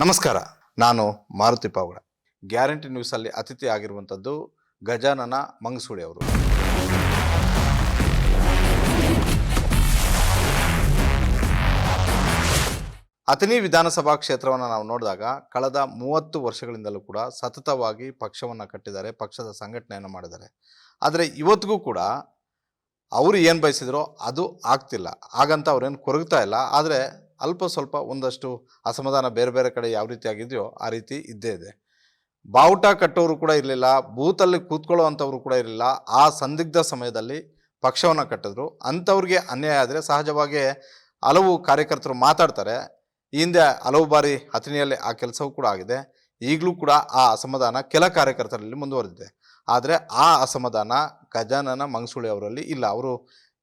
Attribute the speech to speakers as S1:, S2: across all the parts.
S1: ನಮಸ್ಕಾರ. ನಾನು ಮಾರುತಿ ಪಾವಗಡ. ಗ್ಯಾರಂಟಿ ನ್ಯೂಸಲ್ಲಿ ಅತಿಥಿ ಆಗಿರುವಂಥದ್ದು ಗಜಾನನ ಮಂಗಸೂಳಿ ಅವರು. ಅಥಣಿ ವಿಧಾನಸಭಾ ಕ್ಷೇತ್ರವನ್ನು ನಾವು ನೋಡಿದಾಗ ಕಳೆದ 30 ವರ್ಷಗಳಿಂದಲೂ ಕೂಡ ಸತತವಾಗಿ ಪಕ್ಷವನ್ನು ಕಟ್ಟಿದ್ದಾರೆ, ಪಕ್ಷದ ಸಂಘಟನೆಯನ್ನು ಮಾಡಿದ್ದಾರೆ. ಆದರೆ ಇವತ್ತಿಗೂ ಕೂಡ ಅವರು ಏನು ಬಯಸಿದ್ರೋ ಅದು ಆಗ್ತಿಲ್ಲ. ಹಾಗಂತ ಅವ್ರೇನು ಕೊರಗ್ತಾ ಇಲ್ಲ. ಆದರೆ ಅಲ್ಪ ಸ್ವಲ್ಪ ಒಂದಷ್ಟು ಅಸಮಾಧಾನ ಬೇರೆ ಬೇರೆ ಕಡೆ ಯಾವ ರೀತಿ ಆಗಿದೆಯೋ ಆ ರೀತಿ ಇದ್ದೇ ಇದೆ. ಬಾವುಟ ಕಟ್ಟೋರು ಕೂಡ ಇರಲಿಲ್ಲ, ಬೂತಲ್ಲಿ ಕೂತ್ಕೊಳ್ಳೋ ಅಂಥವ್ರು ಕೂಡ ಇರಲಿಲ್ಲ. ಆ ಸಂದಿಗ್ಧ ಸಮಯದಲ್ಲಿ ಪಕ್ಷವನ್ನು ಕಟ್ಟಿದ್ರು. ಅಂಥವ್ರಿಗೆ ಅನ್ಯಾಯ ಆದರೆ ಸಹಜವಾಗಿ ಹಲವು ಕಾರ್ಯಕರ್ತರು ಮಾತಾಡ್ತಾರೆ. ಈ ಹಿಂದೆ ಹಲವು ಬಾರಿ ಅಥಣಿಯಲ್ಲಿ ಆ ಕೆಲಸವೂ ಕೂಡ ಆಗಿದೆ. ಈಗಲೂ ಕೂಡ ಆ ಅಸಮಾಧಾನ ಕೆಲ ಕಾರ್ಯಕರ್ತರಲ್ಲಿ ಮುಂದುವರೆದಿದೆ. ಆದರೆ ಆ ಅಸಮಾಧಾನ ಗಜಾನನ ಮಂಗಸೂಳಿ ಅವರಲ್ಲಿ ಇಲ್ಲ. ಅವರು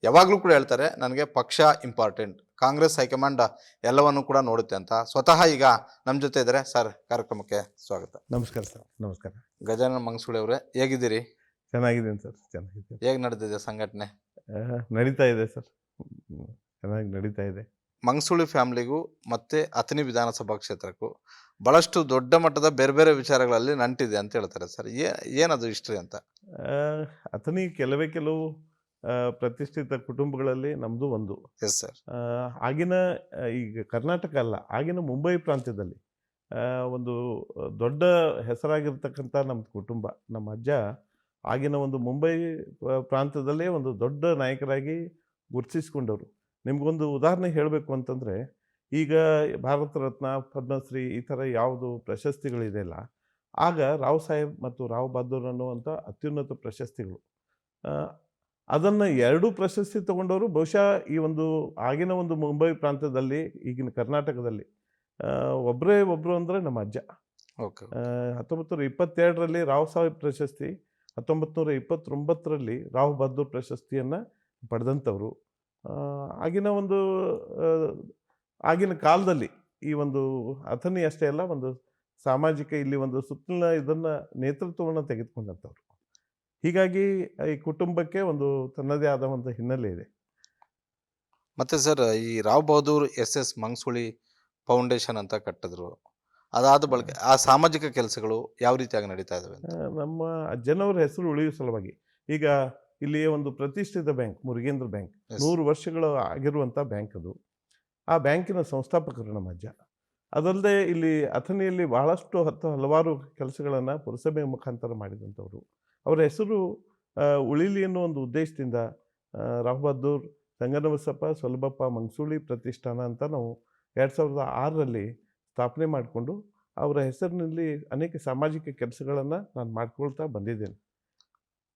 S1: ಯಾವಾಗಲೂ ಕೂಡ ಹೇಳ್ತಾರೆ, ನನಗೆ ಪಕ್ಷ ಇಂಪಾರ್ಟೆಂಟ್, ಕಾಂಗ್ರೆಸ್ ಹೈಕಮಾಂಡ್ ಎಲ್ಲವನ್ನು ಕೂಡ ನೋಡುತ್ತೆ ಅಂತ. ಸ್ವತಃ ಈಗ ನಮ್ಮ ಜೊತೆ ಇದ್ದಾರೆ. ಸರ್, ಕಾರ್ಯಕ್ರಮಕ್ಕೆ ಸ್ವಾಗತ.
S2: ನಮಸ್ಕಾರ ಸರ್. ನಮಸ್ಕಾರ.
S1: ಗಜಾನನ ಮಂಗಸೂಳಿ ಅವರೇ, ಹೇಗಿದ್ದೀರಿ?
S2: ಚೆನ್ನಾಗಿದ್ದೀನಿ ಸರ್. ಚೆನ್ನಾಗಿದ್ದೀನಿ.
S1: ಹೇಗೆ ನಡೆದಿದೆ ಸಂಘಟನೆ?
S2: ನಡೀತಾ ಇದೆ ಸರ್, ಚೆನ್ನಾಗಿ ನಡೀತಾ ಇದೆ.
S1: ಮಂಗಸೂಳಿ ಫ್ಯಾಮಿಲಿಗೂ ಮತ್ತು ಅಥಣಿ ವಿಧಾನಸಭಾ ಕ್ಷೇತ್ರಕ್ಕೂ ಭಾಳಷ್ಟು ದೊಡ್ಡ ಮಟ್ಟದ ಬೇರೆ ಬೇರೆ ವಿಚಾರಗಳಲ್ಲಿ ನಂಟಿದೆ ಅಂತ ಹೇಳ್ತಾರೆ ಸರ್. ಏನದು ಹಿಸ್ಟ್ರಿ ಅಂತ?
S2: ಅಥಣಿ ಕೆಲವು ಪ್ರತಿಷ್ಠಿತ ಕುಟುಂಬಗಳಲ್ಲಿ ನಮ್ಮದು ಒಂದು.
S1: Yes sir.
S2: ಆಗಿನ ಈಗ ಕರ್ನಾಟಕ ಅಲ್ಲ, ಆಗಿನ ಮುಂಬೈ ಪ್ರಾಂತ್ಯದಲ್ಲಿ ಒಂದು ದೊಡ್ಡ ಹೆಸರಾಗಿರ್ತಕ್ಕಂಥ ನಮ್ಮ ಕುಟುಂಬ, ನಮ್ಮ ಅಜ್ಜ ಆಗಿನ ಒಂದು ಮುಂಬೈ ಪ್ರಾಂತ್ಯದಲ್ಲೇ ಒಂದು ದೊಡ್ಡ ನಾಯಕರಾಗಿ ಗುರುತಿಸ್ಕೊಂಡವರು. ನಿಮಗೊಂದು ಉದಾಹರಣೆ ಹೇಳಬೇಕು ಅಂತಂದರೆ, ಈಗ ಭಾರತ ರತ್ನ, ಪದ್ಮಶ್ರೀ ಈ ಥರ ಯಾವುದು ಪ್ರಶಸ್ತಿಗಳಿದೆಯಲ್ಲ, ಆಗ ರಾವ್ ಸಾಹೇಬ್ ಮತ್ತು ರಾವ್ ಬಹದ್ದೂರ್ ಅನ್ನುವಂಥ ಅತ್ಯುನ್ನತ ಪ್ರಶಸ್ತಿಗಳು. ಅದನ್ನು 2 ಪ್ರಶಸ್ತಿ ತಗೊಂಡವರು ಬಹುಶಃ ಈ ಒಂದು ಆಗಿನ ಒಂದು ಮುಂಬೈ ಪ್ರಾಂತ್ಯದಲ್ಲಿ, ಈಗಿನ ಕರ್ನಾಟಕದಲ್ಲಿ ಒಬ್ಬರು ಅಂದರೆ ನಮ್ಮ ಅಜ್ಜ.
S1: ಓಕೆ.
S2: 1922ರಲ್ಲಿ ರಾವ್ ಸಾಹೇಬ್ ಪ್ರಶಸ್ತಿ, 1929ರಲ್ಲಿ ರಾವ್ ಬಹದ್ದೂರ್ ಪ್ರಶಸ್ತಿಯನ್ನು ಪಡೆದಂಥವರು. ಆಗಿನ ಕಾಲದಲ್ಲಿ ಈ ಒಂದು ಅಥಣಿ ಅಷ್ಟೇ ಅಲ್ಲ, ಒಂದು ಸಾಮಾಜಿಕ ಇಲ್ಲಿ ಒಂದು ಸುತ್ತಲಿನ ಇದನ್ನು ನೇತೃತ್ವವನ್ನು ತೆಗೆದುಕೊಂಡಂಥವ್ರು. ಹೀಗಾಗಿ ಈ ಕುಟುಂಬಕ್ಕೆ ಒಂದು ತನ್ನದೇ ಆದ ಒಂದು ಹಿನ್ನೆಲೆ ಇದೆ.
S1: ಮತ್ತು ಸರ್, ಈ ರಾವ್ ಬಹದ್ದೂರ್ ಎಸ್ ಮಂಗಸೂಳಿ ಫೌಂಡೇಶನ್ ಅಂತ ಕಟ್ಟಿದ್ರು. ಅದಾದ ಬಳಿಕ ಆ ಸಾಮಾಜಿಕ ಕೆಲಸಗಳು ಯಾವ ರೀತಿಯಾಗಿ ನಡೀತಾ ಇದ್ದಾವೆ ಅಂತ?
S2: ನಮ್ಮ ಅಜ್ಜನವರ ಹೆಸರು ಉಳಿಯುವ ಸಲುವಾಗಿ ಈಗ ಇಲ್ಲಿ ಒಂದು ಪ್ರತಿಷ್ಠಿತ ಬ್ಯಾಂಕ್, ಮುರುಗೇಂದ್ರ ಬ್ಯಾಂಕ್, 100 ವರ್ಷಗಳು ಆಗಿರುವಂಥ ಬ್ಯಾಂಕ್ ಅದು. ಆ ಬ್ಯಾಂಕಿನ ಸಂಸ್ಥಾಪಕರು ನಮ್ಮ ಅಜ್ಜ. ಅದಲ್ಲದೆ ಇಲ್ಲಿ ಅಥಣಿಯಲ್ಲಿ ಬಹಳಷ್ಟು ಹಲವಾರು ಕೆಲಸಗಳನ್ನು ಪುರಸಭೆ ಮುಖಾಂತರ ಮಾಡಿದಂಥವ್ರು. ಅವರ ಹೆಸರು ಉಳಿಲಿ ಅನ್ನೋ ಒಂದು ಉದ್ದೇಶದಿಂದ ರಾವ್ ಬಹದ್ದೂರ್ ಸಂಗನಬಸಪ್ಪ ಸೊಲಬಪ್ಪ ಮಂಗಸೂಳಿ ಪ್ರತಿಷ್ಠಾನ ಅಂತ ನಾವು 2006ರಲ್ಲಿ ಸ್ಥಾಪನೆ ಮಾಡಿಕೊಂಡು ಅವರ ಹೆಸರಿನಲ್ಲಿ ಅನೇಕ ಸಾಮಾಜಿಕ ಕೆಲಸಗಳನ್ನು ನಾನು ಮಾಡ್ಕೊಳ್ತಾ ಬಂದಿದ್ದೇನೆ.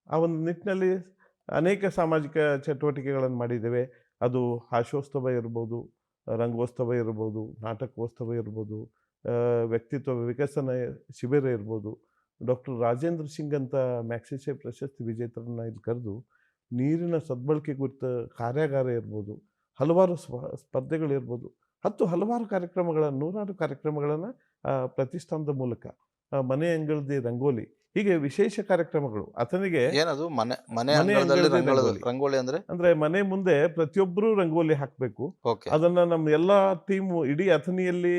S2: ಆ ಒಂದು ನಿಟ್ಟಿನಲ್ಲಿ ಅನೇಕ ಸಾಮಾಜಿಕ ಚಟುವಟಿಕೆಗಳನ್ನು ಮಾಡಿದ್ದೇವೆ. ಅದು ಹಾಸ್ಯೋತ್ಸವ ಇರ್ಬೋದು, ರಂಗೋತ್ಸವ ಇರ್ಬೋದು, ನಾಟಕೋತ್ಸವ ಇರ್ಬೋದು, ವ್ಯಕ್ತಿತ್ವ ವಿಕಸನ ಶಿಬಿರ ಇರ್ಬೋದು. ಡಾಕ್ಟರ್ ರಾಜೇಂದ್ರ ಸಿಂಗ್ ಅಂತ ಮ್ಯಾಗ್ಸೆಸೆ ಪ್ರಶಸ್ತಿ ವಿಜೇತರನ್ನು ಇಲ್ಲಿ ಕರೆದು ನೀರಿನ ಸದ್ಬಳಕೆ ಕುರಿತ ಕಾರ್ಯಾಗಾರ ಇರ್ಬೋದು, ಹಲವಾರು ಸ್ಪರ್ಧೆಗಳಿರ್ಬೋದು, ಹಲವಾರು ಕಾರ್ಯಕ್ರಮಗಳನ್ನು, 100 ಕಾರ್ಯಕ್ರಮಗಳನ್ನು ಪ್ರತಿಷ್ಠಾನದ ಮೂಲಕ, ಮನೆ ಅಂಗಳದ ರಂಗೋಲಿ, ಹೀಗೆ ವಿಶೇಷ ಕಾರ್ಯಕ್ರಮಗಳು. ಅಥಣಿಗೆ
S1: ಏನದು ಮನೆ ರಂಗೋಲಿ ಅಂದ್ರೆ
S2: ಮನೆ ಮುಂದೆ ಪ್ರತಿಯೊಬ್ಬರು ರಂಗೋಲಿ ಹಾಕಬೇಕು. ಅದನ್ನ ನಮ್ಮ ಎಲ್ಲ ಟೀಮು ಇಡೀ ಅಥಣಿಯಲ್ಲಿ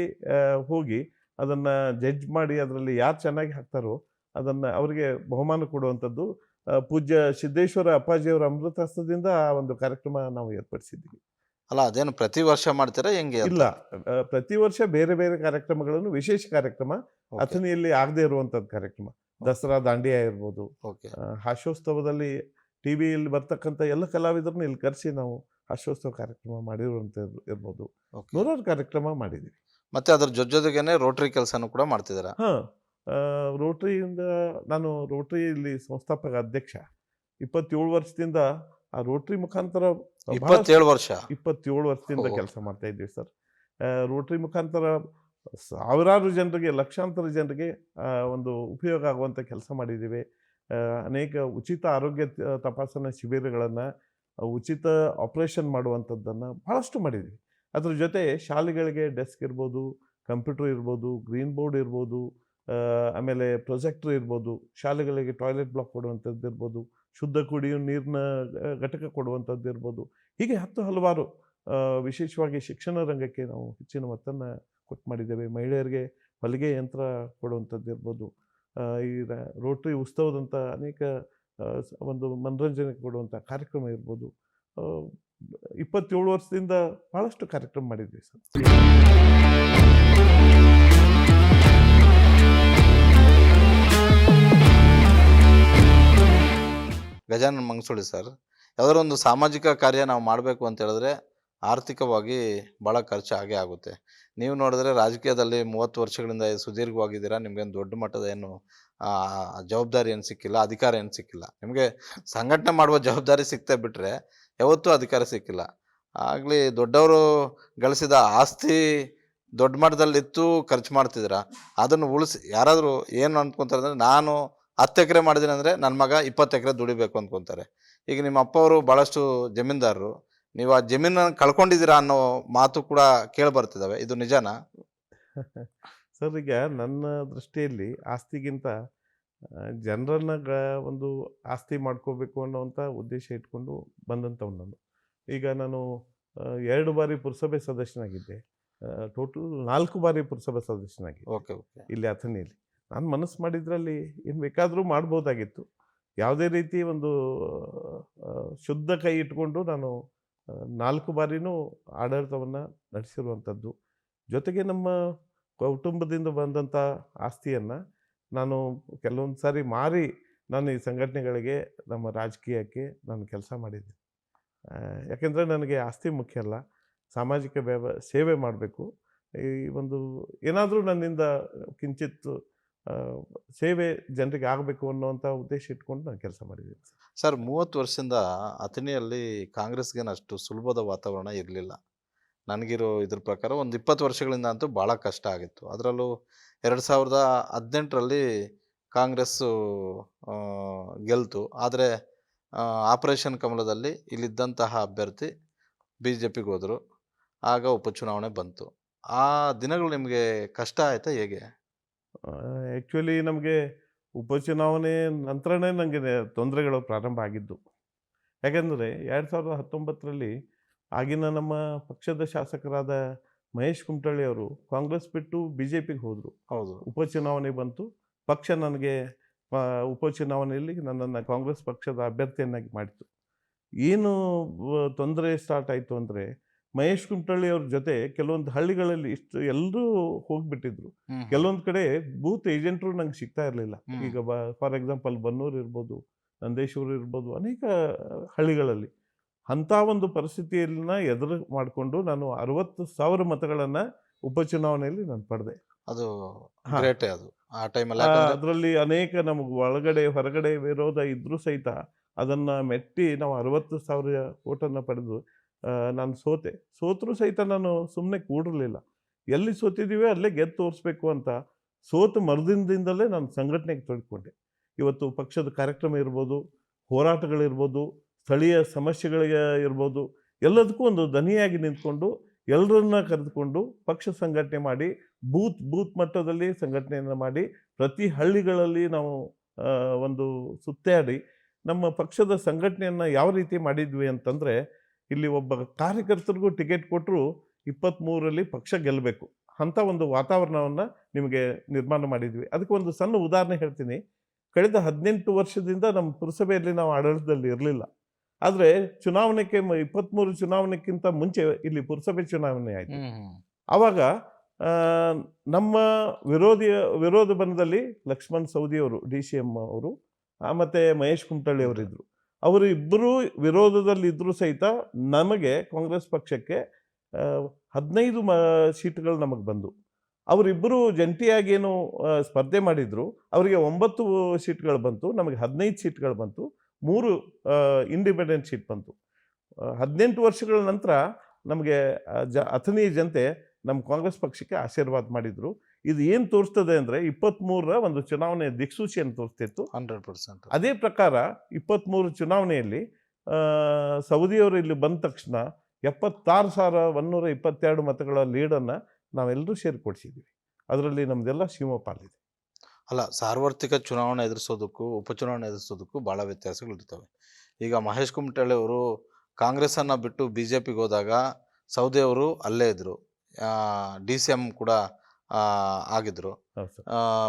S2: ಹೋಗಿ ಅದನ್ನ ಜಡ್ಜ್ ಮಾಡಿ ಅದರಲ್ಲಿ ಯಾರು ಚೆನ್ನಾಗಿ ಹಾಕ್ತಾರೋ ಅದನ್ನ ಅವರಿಗೆ ಬಹುಮಾನ ಕೊಡುವಂಥದ್ದು. ಪೂಜ್ಯ ಸಿದ್ದೇಶ್ವರ ಅಪ್ಪಾಜಿಯವರ ಅಮೃತಹಸ್ತದಿಂದ ಆ ಒಂದು ಕಾರ್ಯಕ್ರಮ ನಾವು ಏರ್ಪಡಿಸಿದ್ದೀವಿ.
S1: ಅಲ್ಲ, ಅದೇನು ಪ್ರತಿ ವರ್ಷ ಮಾಡ್ತೀರಾ ಹೆಂಗೆ?
S2: ಇಲ್ಲ, ಪ್ರತಿ ವರ್ಷ ಬೇರೆ ಬೇರೆ ಕಾರ್ಯಕ್ರಮಗಳನ್ನು, ವಿಶೇಷ ಕಾರ್ಯಕ್ರಮ, ಅಥಣಿಯಲ್ಲಿ ಆಗದೆ ಇರುವಂಥದ್ದು ಕಾರ್ಯಕ್ರಮ. ದಸರಾ ದಾಂಡಿಯಾ ಇರ್ಬೋದು, ಹಾಸ್ಯೋತ್ಸವದಲ್ಲಿ ಟಿವಿಯಲ್ಲಿ ಬರ್ತಕ್ಕಂಥ ಎಲ್ಲ ಕಲಾವಿದರನ್ನ ಇಲ್ಲಿ ಕರೆಸಿ ನಾವು ಹಾಸ್ಯೋತ್ಸವ ಕಾರ್ಯಕ್ರಮ ಮಾಡಿರುವಂಥದ್ದು ಇರ್ಬೋದು. 100 ಕಾರ್ಯಕ್ರಮ ಮಾಡಿದ್ದೀವಿ.
S1: ಮತ್ತೆ ಅದ್ರ ಜೊತೆಗೇನೆ ರೋಟರಿ ಕೆಲಸನೂ ಕೂಡ ಮಾಡ್ತಿದ್ದೀರಾ?
S2: ರೋಟರಿಯಿಂದ ನಾನು ರೋಟರಿ ಇಲ್ಲಿ ಸಂಸ್ಥಾಪಕ ಅಧ್ಯಕ್ಷ. 27 ವರ್ಷದಿಂದ ಆ ರೋಟರಿ ಮುಖಾಂತರ
S1: 27
S2: ವರ್ಷದಿಂದ ಕೆಲಸ ಮಾಡ್ತಾ ಇದ್ದೀವಿ ಸರ್. ರೋಟರಿ ಮುಖಾಂತರ ಸಾವಿರಾರು ಜನರಿಗೆ, ಲಕ್ಷಾಂತರ ಜನರಿಗೆ ಒಂದು ಉಪಯೋಗ ಆಗುವಂಥ ಕೆಲಸ ಮಾಡಿದ್ದೀವಿ. ಅನೇಕ ಉಚಿತ ಆರೋಗ್ಯ ತಪಾಸಣಾ ಶಿಬಿರಗಳನ್ನು, ಉಚಿತ ಆಪರೇಷನ್ ಮಾಡುವಂಥದ್ದನ್ನು ಭಾಳಷ್ಟು ಮಾಡಿದ್ದೀವಿ. ಅದ್ರ ಜೊತೆ ಶಾಲೆಗಳಿಗೆ ಡೆಸ್ಕ್ ಇರ್ಬೋದು, ಕಂಪ್ಯೂಟರ್ ಇರ್ಬೋದು, ಗ್ರೀನ್ ಬೋರ್ಡ್ ಇರ್ಬೋದು, ಆಮೇಲೆ ಪ್ರೊಜೆಕ್ಟರ್ ಇರ್ಬೋದು, ಶಾಲೆಗಳಿಗೆ ಟಾಯ್ಲೆಟ್ ಬ್ಲಾಕ್ ಕೊಡುವಂಥದ್ದು ಇರ್ಬೋದು, ಶುದ್ಧ ಕುಡಿಯುವ ನೀರಿನ ಘಟಕ ಕೊಡುವಂಥದ್ದು ಇರ್ಬೋದು. ಹೀಗೆ ಹಲವಾರು ವಿಶೇಷವಾಗಿ ಶಿಕ್ಷಣ ರಂಗಕ್ಕೆ ನಾವು ಹೆಚ್ಚಿನ ಒತ್ತನ್ನು ಕೊಟ್ಟು ಮಾಡಿದ್ದೇವೆ. ಮಹಿಳೆಯರಿಗೆ ಹೊಲಿಗೆ ಯಂತ್ರ ಕೊಡುವಂಥದ್ದು ಇರ್ಬೋದು, ಈ ರೋಟರಿ ಉತ್ಸವದಂಥ ಅನೇಕ ಒಂದು ಮನರಂಜನೆ ಕೊಡುವಂಥ ಕಾರ್ಯಕ್ರಮ ಇರ್ಬೋದು. 27 ವರ್ಷದಿಂದ ಭಾಳಷ್ಟು ಕಾರ್ಯಕ್ರಮ ಮಾಡಿದ್ವಿ ಸರ್.
S1: ಗಜಾನನ್ ಮಂಗಸೂಳಿ ಸರ್, ಯಾವ್ದಾದ್ರು ಒಂದು ಸಾಮಾಜಿಕ ಕಾರ್ಯ ನಾವು ಮಾಡಬೇಕು ಅಂತ ಹೇಳಿದ್ರೆ ಆರ್ಥಿಕವಾಗಿ ಭಾಳ ಖರ್ಚು ಆಗೇ ಆಗುತ್ತೆ. ನೀವು ನೋಡಿದ್ರೆ ರಾಜಕೀಯದಲ್ಲಿ 30 ವರ್ಷಗಳಿಂದ ಸುದೀರ್ಘವಾಗಿದ್ದೀರಾ. ನಿಮ್ಗೇನು ದೊಡ್ಡ ಮಟ್ಟದ ಏನು ಜವಾಬ್ದಾರಿ ಏನು ಸಿಕ್ಕಿಲ್ಲ, ಅಧಿಕಾರ ಏನು ಸಿಕ್ಕಿಲ್ಲ. ನಿಮಗೆ ಸಂಘಟನೆ ಮಾಡುವ ಜವಾಬ್ದಾರಿ ಸಿಗ್ತಾ ಬಿಟ್ಟರೆ ಯಾವತ್ತೂ ಅಧಿಕಾರ ಸಿಕ್ಕಿಲ್ಲ. ಆಗಲಿ ದೊಡ್ಡವರು ಗಳಿಸಿದ ಆಸ್ತಿ ದೊಡ್ಡ ಮಟ್ಟದಲ್ಲಿತ್ತು ಖರ್ಚು ಮಾಡ್ತಿದ್ದೀರಾ. ಅದನ್ನು ಉಳಿಸಿ ಯಾರಾದರೂ ಏನು ಅಂದ್ಕೊತಾರೆ ಅಂದರೆ, ನಾನು 10 ಎಕರೆ ಮಾಡಿದ್ದೀನಿ ಅಂದರೆ ನನ್ನ ಮಗ 20 ಎಕರೆ ದುಡಿಬೇಕು ಅಂದ್ಕೊತಾರೆ. ಈಗ ನಿಮ್ಮ ಅಪ್ಪ ಅವರು ಭಾಳಷ್ಟು ಜಮೀನ್ದಾರರು, ನೀವು ಆ ಜಮೀನನ್ನು ಕಳ್ಕೊಂಡಿದ್ದೀರಾ ಅನ್ನೋ ಮಾತು ಕೂಡ ಕೇಳಿ ಬರ್ತಿದ್ದಾವೆ. ಇದು ನಿಜನಾ?
S2: ಸರ್, ಈಗ ನನ್ನ ದೃಷ್ಟಿಯಲ್ಲಿ ಆಸ್ತಿಗಿಂತ ಜನರನ್ನ ಒಂದು ಆಸ್ತಿ ಮಾಡ್ಕೋಬೇಕು ಅನ್ನೋವಂಥ ಉದ್ದೇಶ ಇಟ್ಕೊಂಡು ಬಂದಂಥವ್ನು ನಾನು. ಈಗ ನಾನು 2 ಬಾರಿ ಪುರಸಭೆ ಸದಸ್ಯನಾಗಿದ್ದೆ. ಟೋಟಲ್ 4 ಬಾರಿ ಪುರಸಭೆ ಸದಸ್ಯನಾಗಿದ್ದೆ
S1: ಓಕೆ ಓಕೆ.
S2: ಇಲ್ಲಿ ಅಥಣಿಯಲ್ಲಿ. ನಾನು ಮನಸ್ಸು ಮಾಡಿದ್ರಲ್ಲಿ ಏನು ಬೇಕಾದರೂ ಮಾಡ್ಬೋದಾಗಿತ್ತು. ಯಾವುದೇ ರೀತಿ ಒಂದು ಶುದ್ಧ ಕೈ ಇಟ್ಕೊಂಡು ನಾನು 4 ಬಾರಿನೂ ಆಡಳಿತವನ್ನು ನಡೆಸಿರುವಂಥದ್ದು. ಜೊತೆಗೆ ನಮ್ಮ ಕುಟುಂಬದಿಂದ ಬಂದಂಥ ಆಸ್ತಿಯನ್ನು ನಾನು ಕೆಲವೊಂದು ಸಾರಿ ಮಾರಿ ನಾನು ಈ ಸಂಘಟನೆಗಳಿಗೆ, ನಮ್ಮ ರಾಜಕೀಯಕ್ಕೆ ನಾನು ಕೆಲಸ ಮಾಡಿದ್ದೆ. ಯಾಕೆಂದರೆ ನನಗೆ ಆಸ್ತಿ ಮುಖ್ಯ ಅಲ್ಲ, ಸಾಮಾಜಿಕ ಸೇವೆ ಮಾಡಬೇಕು. ಈ ಒಂದು ಏನಾದರೂ ನನ್ನಿಂದ ಕಿಂಚಿತ್ ಸೇವೆ ಜನರಿಗೆ ಆಗಬೇಕು ಅನ್ನೋವಂಥ ಉದ್ದೇಶ ಇಟ್ಕೊಂಡು ನಾನು ಕೆಲಸ ಮಾಡಿದ್ದೀನಿ.
S1: ಸರ್, 30 ವರ್ಷದಿಂದ ಅಥಣಿಯಲ್ಲಿ ಕಾಂಗ್ರೆಸ್ಗೇನು ಅಷ್ಟು ಸುಲಭದ ವಾತಾವರಣ ಇರಲಿಲ್ಲ. ನನಗಿರೋ ಇದ್ರ ಪ್ರಕಾರ ಒಂದು 20 ವರ್ಷಗಳಿಂದ ಅಂತೂ ಭಾಳ ಕಷ್ಟ ಆಗಿತ್ತು. ಅದರಲ್ಲೂ 2018ರಲ್ಲಿ ಕಾಂಗ್ರೆಸ್ಸು ಗೆಲ್ತು. ಆದರೆ ಆಪರೇಷನ್ ಕಮಲದಲ್ಲಿ ಇಲ್ಲಿದ್ದಂತಹ ಅಭ್ಯರ್ಥಿ BJPಗೆ ಹೋದರು. ಆಗ ಉಪಚುನಾವಣೆ ಬಂತು. ಆ ದಿನಗಳು ನಿಮಗೆ ಕಷ್ಟ ಆಯಿತಾ ಹೇಗೆ?
S2: ಆ್ಯಕ್ಚುಲಿ ನಮಗೆ ಉಪಚುನಾವಣೆ ನಂತರನೇ ನನಗೆ ತೊಂದರೆಗಳು ಪ್ರಾರಂಭ ಆಗಿದ್ದು. ಯಾಕೆಂದರೆ 2019ರಲ್ಲಿ ಆಗಿನ ನಮ್ಮ ಪಕ್ಷದ ಶಾಸಕರಾದ ಮಹೇಶ್ ಕುಮಟಳ್ಳಿ ಅವರು ಕಾಂಗ್ರೆಸ್ ಬಿಟ್ಟು BJPಗೆ ಹೋದರು.
S1: ಹೌದು.
S2: ಉಪಚುನಾವಣೆ ಬಂತು. ಪಕ್ಷ ನನಗೆ ಉಪಚುನಾವಣೆಯಲ್ಲಿ ನನ್ನನ್ನು ಕಾಂಗ್ರೆಸ್ ಪಕ್ಷದ ಅಭ್ಯರ್ಥಿಯನ್ನಾಗಿ ಮಾಡಿತು. ಏನು ತೊಂದರೆ ಸ್ಟಾರ್ಟ್ ಆಯಿತು ಅಂದರೆ, ಮಹೇಶ್ ಕುಮಟಳ್ಳಿ ಅವ್ರ ಜೊತೆ ಕೆಲವೊಂದು ಹಳ್ಳಿಗಳಲ್ಲಿ ಎಲ್ಲರೂ ಹೋಗಿಬಿಟ್ಟಿದ್ರು. ಕೆಲವೊಂದು ಕಡೆ ಬೂತ್ ಏಜೆಂಟ್ರು ನಂಗೆ ಸಿಗ್ತಾ ಇರಲಿಲ್ಲ. ಈಗ ಫಾರ್ ಎಕ್ಸಾಂಪಲ್ ಬನ್ನೂರು ಇರ್ಬೋದು, ನಂದೇಶ್ವರ ಇರ್ಬೋದು, ಅನೇಕ ಹಳ್ಳಿಗಳಲ್ಲಿ ಅಂಥ ಒಂದು ಪರಿಸ್ಥಿತಿಯನ್ನ ಎದುರು ಮಾಡಿಕೊಂಡು ನಾನು 60,000 ಮತಗಳನ್ನು ಉಪಚುನಾವಣೆಯಲ್ಲಿ ನಾನು ಪಡೆದೆ.
S1: ಅದು ಗ್ರೇಟೇ ಅದು ಆ ಟೈಮಲ್ಲಿ.
S2: ಅದರಲ್ಲಿ ಅನೇಕ ನಮಗೆ ಒಳಗಡೆ ಹೊರಗಡೆ ವಿರೋಧ ಇದ್ರೂ ಸಹಿತ ಅದನ್ನು ಮೆಟ್ಟಿ ನಾವು 60,000 ಓಟನ್ನು ಪಡೆದು ನಾನು ಸೋತರೂ ಸಹಿತ ನಾನು ಸುಮ್ಮನೆ ಕೂಡಿರಲಿಲ್ಲ. ಎಲ್ಲಿ ಸೋತಿದ್ದೀವಿ ಅಲ್ಲೇ ಗೆದ್ದು ತೋರಿಸ್ಬೇಕು ಅಂತ ಸೋತು ಮರುದಿನದಿಂದಲೇ ನಾನು ಸಂಘಟನೆಗೆ ತೊಡ್ಕೊಂಡೆ. ಇವತ್ತು ಪಕ್ಷದ ಕಾರ್ಯಕ್ರಮ ಇರ್ಬೋದು, ಹೋರಾಟಗಳಿರ್ಬೋದು, ಸ್ಥಳೀಯ ಸಮಸ್ಯೆಗಳಿಗೆ ಇರ್ಬೋದು, ಎಲ್ಲದಕ್ಕೂ ಒಂದು ದನಿಯಾಗಿ ನಿಂತ್ಕೊಂಡು ಎಲ್ಲರನ್ನ ಕರೆದುಕೊಂಡು ಪಕ್ಷ ಸಂಘಟನೆ ಮಾಡಿ ಬೂತ್ ಮಟ್ಟದಲ್ಲಿ ಸಂಘಟನೆಯನ್ನು ಮಾಡಿ ಪ್ರತಿ ಹಳ್ಳಿಗಳಲ್ಲಿ ನಾವು ಒಂದು ಸುತ್ತಾಡಿ ನಮ್ಮ ಪಕ್ಷದ ಸಂಘಟನೆಯನ್ನು ಯಾವ ರೀತಿ ಮಾಡಿದ್ವಿ ಅಂತಂದರೆ, ಇಲ್ಲಿ ಒಬ್ಬ ಕಾರ್ಯಕರ್ತರಿಗೂ ಟಿಕೆಟ್ ಕೊಟ್ಟರು 23ರಲ್ಲಿ ಪಕ್ಷ ಗೆಲ್ಲಬೇಕು ಅಂಥ ಒಂದು ವಾತಾವರಣವನ್ನು ನಿಮಗೆ ನಿರ್ಮಾಣ ಮಾಡಿದ್ವಿ. ಅದಕ್ಕೆ ಒಂದು ಸಣ್ಣ ಉದಾಹರಣೆ ಹೇಳ್ತೀನಿ. ಕಳೆದ 18 ವರ್ಷದಿಂದ ನಮ್ಮ ಪುರಸಭೆಯಲ್ಲಿ ನಾವು ಆಡಳಿತದಲ್ಲಿ ಇರಲಿಲ್ಲ. ಆದರೆ ಚುನಾವಣೆಗೆ 23 ಚುನಾವಣೆಗಿಂತ ಮುಂಚೆ ಇಲ್ಲಿ ಪುರಸಭೆ ಚುನಾವಣೆ ಆಯಿತು. ಆವಾಗ ನಮ್ಮ ವಿರೋಧ ಬಣದಲ್ಲಿ ಲಕ್ಷ್ಮಣ್ ಸವದಿಯವರು DCM ಅವರು ಮತ್ತು ಮಹೇಶ್ ಕುಮಟಳ್ಳಿ ಅವರಿದ್ದರು. ಅವರು ಇಬ್ಬರೂ ವಿರೋಧದಲ್ಲಿದ್ದರೂ ಸಹಿತ ನಮಗೆ ಕಾಂಗ್ರೆಸ್ ಪಕ್ಷಕ್ಕೆ 15 ಸೀಟ್ಗಳು ನಮಗೆ ಬಂದು, ಅವರಿಬ್ಬರು ಜಂಟಿಯಾಗಿ ಏನು ಸ್ಪರ್ಧೆ ಮಾಡಿದರು, ಅವರಿಗೆ 9 ಸೀಟ್ಗಳು ಬಂತು, ನಮಗೆ 15 ಸೀಟ್ಗಳು ಬಂತು, 3 ಇಂಡಿಪೆಂಡೆಂಟ್ ಸೀಟ್ ಬಂತು. 18 ವರ್ಷಗಳ ನಂತರ ನಮಗೆ ಅಥಣಿ ಜನತೆ ನಮ್ಮ ಕಾಂಗ್ರೆಸ್ ಪಕ್ಷಕ್ಕೆ ಆಶೀರ್ವಾದ ಮಾಡಿದರು. ಇದು ಏನು ತೋರಿಸ್ತದೆ ಅಂದರೆ 23ರ ಒಂದು ಚುನಾವಣೆ ದಿಕ್ಸೂಚಿಯನ್ನು ತೋರಿಸ್ತಿತ್ತು.
S1: 100%.
S2: ಅದೇ ಪ್ರಕಾರ 23 ಚುನಾವಣೆಯಲ್ಲಿ ಸವದಿಯವರು ಇಲ್ಲಿ ಬಂದ ತಕ್ಷಣ 76,122 ಮತಗಳ ಲೀಡನ್ನು ನಾವೆಲ್ಲರೂ ಸೇರಿ ಕೊಡಿಸಿದ್ದೀವಿ. ಅದರಲ್ಲಿ ನಮ್ಮದೆಲ್ಲ ಶಿವಪಾಲಿದೆ.
S1: ಅಲ್ಲ, ಸಾರ್ವತ್ರಿಕ ಚುನಾವಣೆ ಎದುರಿಸೋದಕ್ಕೂ ಉಪಚುನಾವಣೆ ಎದುರಿಸೋದಕ್ಕೂ ಭಾಳ ವ್ಯತ್ಯಾಸಗಳಿರ್ತವೆ. ಈಗ ಮಹೇಶ್ ಕುಮಟಳ್ಳಿ ಅವರು ಕಾಂಗ್ರೆಸ್ಸನ್ನು ಬಿಟ್ಟು BJPಗೆ ಹೋದಾಗ ಸವದಿ ಅವರು ಅಲ್ಲೇ ಇದ್ದರು. DCM ಕೂಡ ಆಗಿದ್ರು.
S2: ಹೌದು ಸರ್.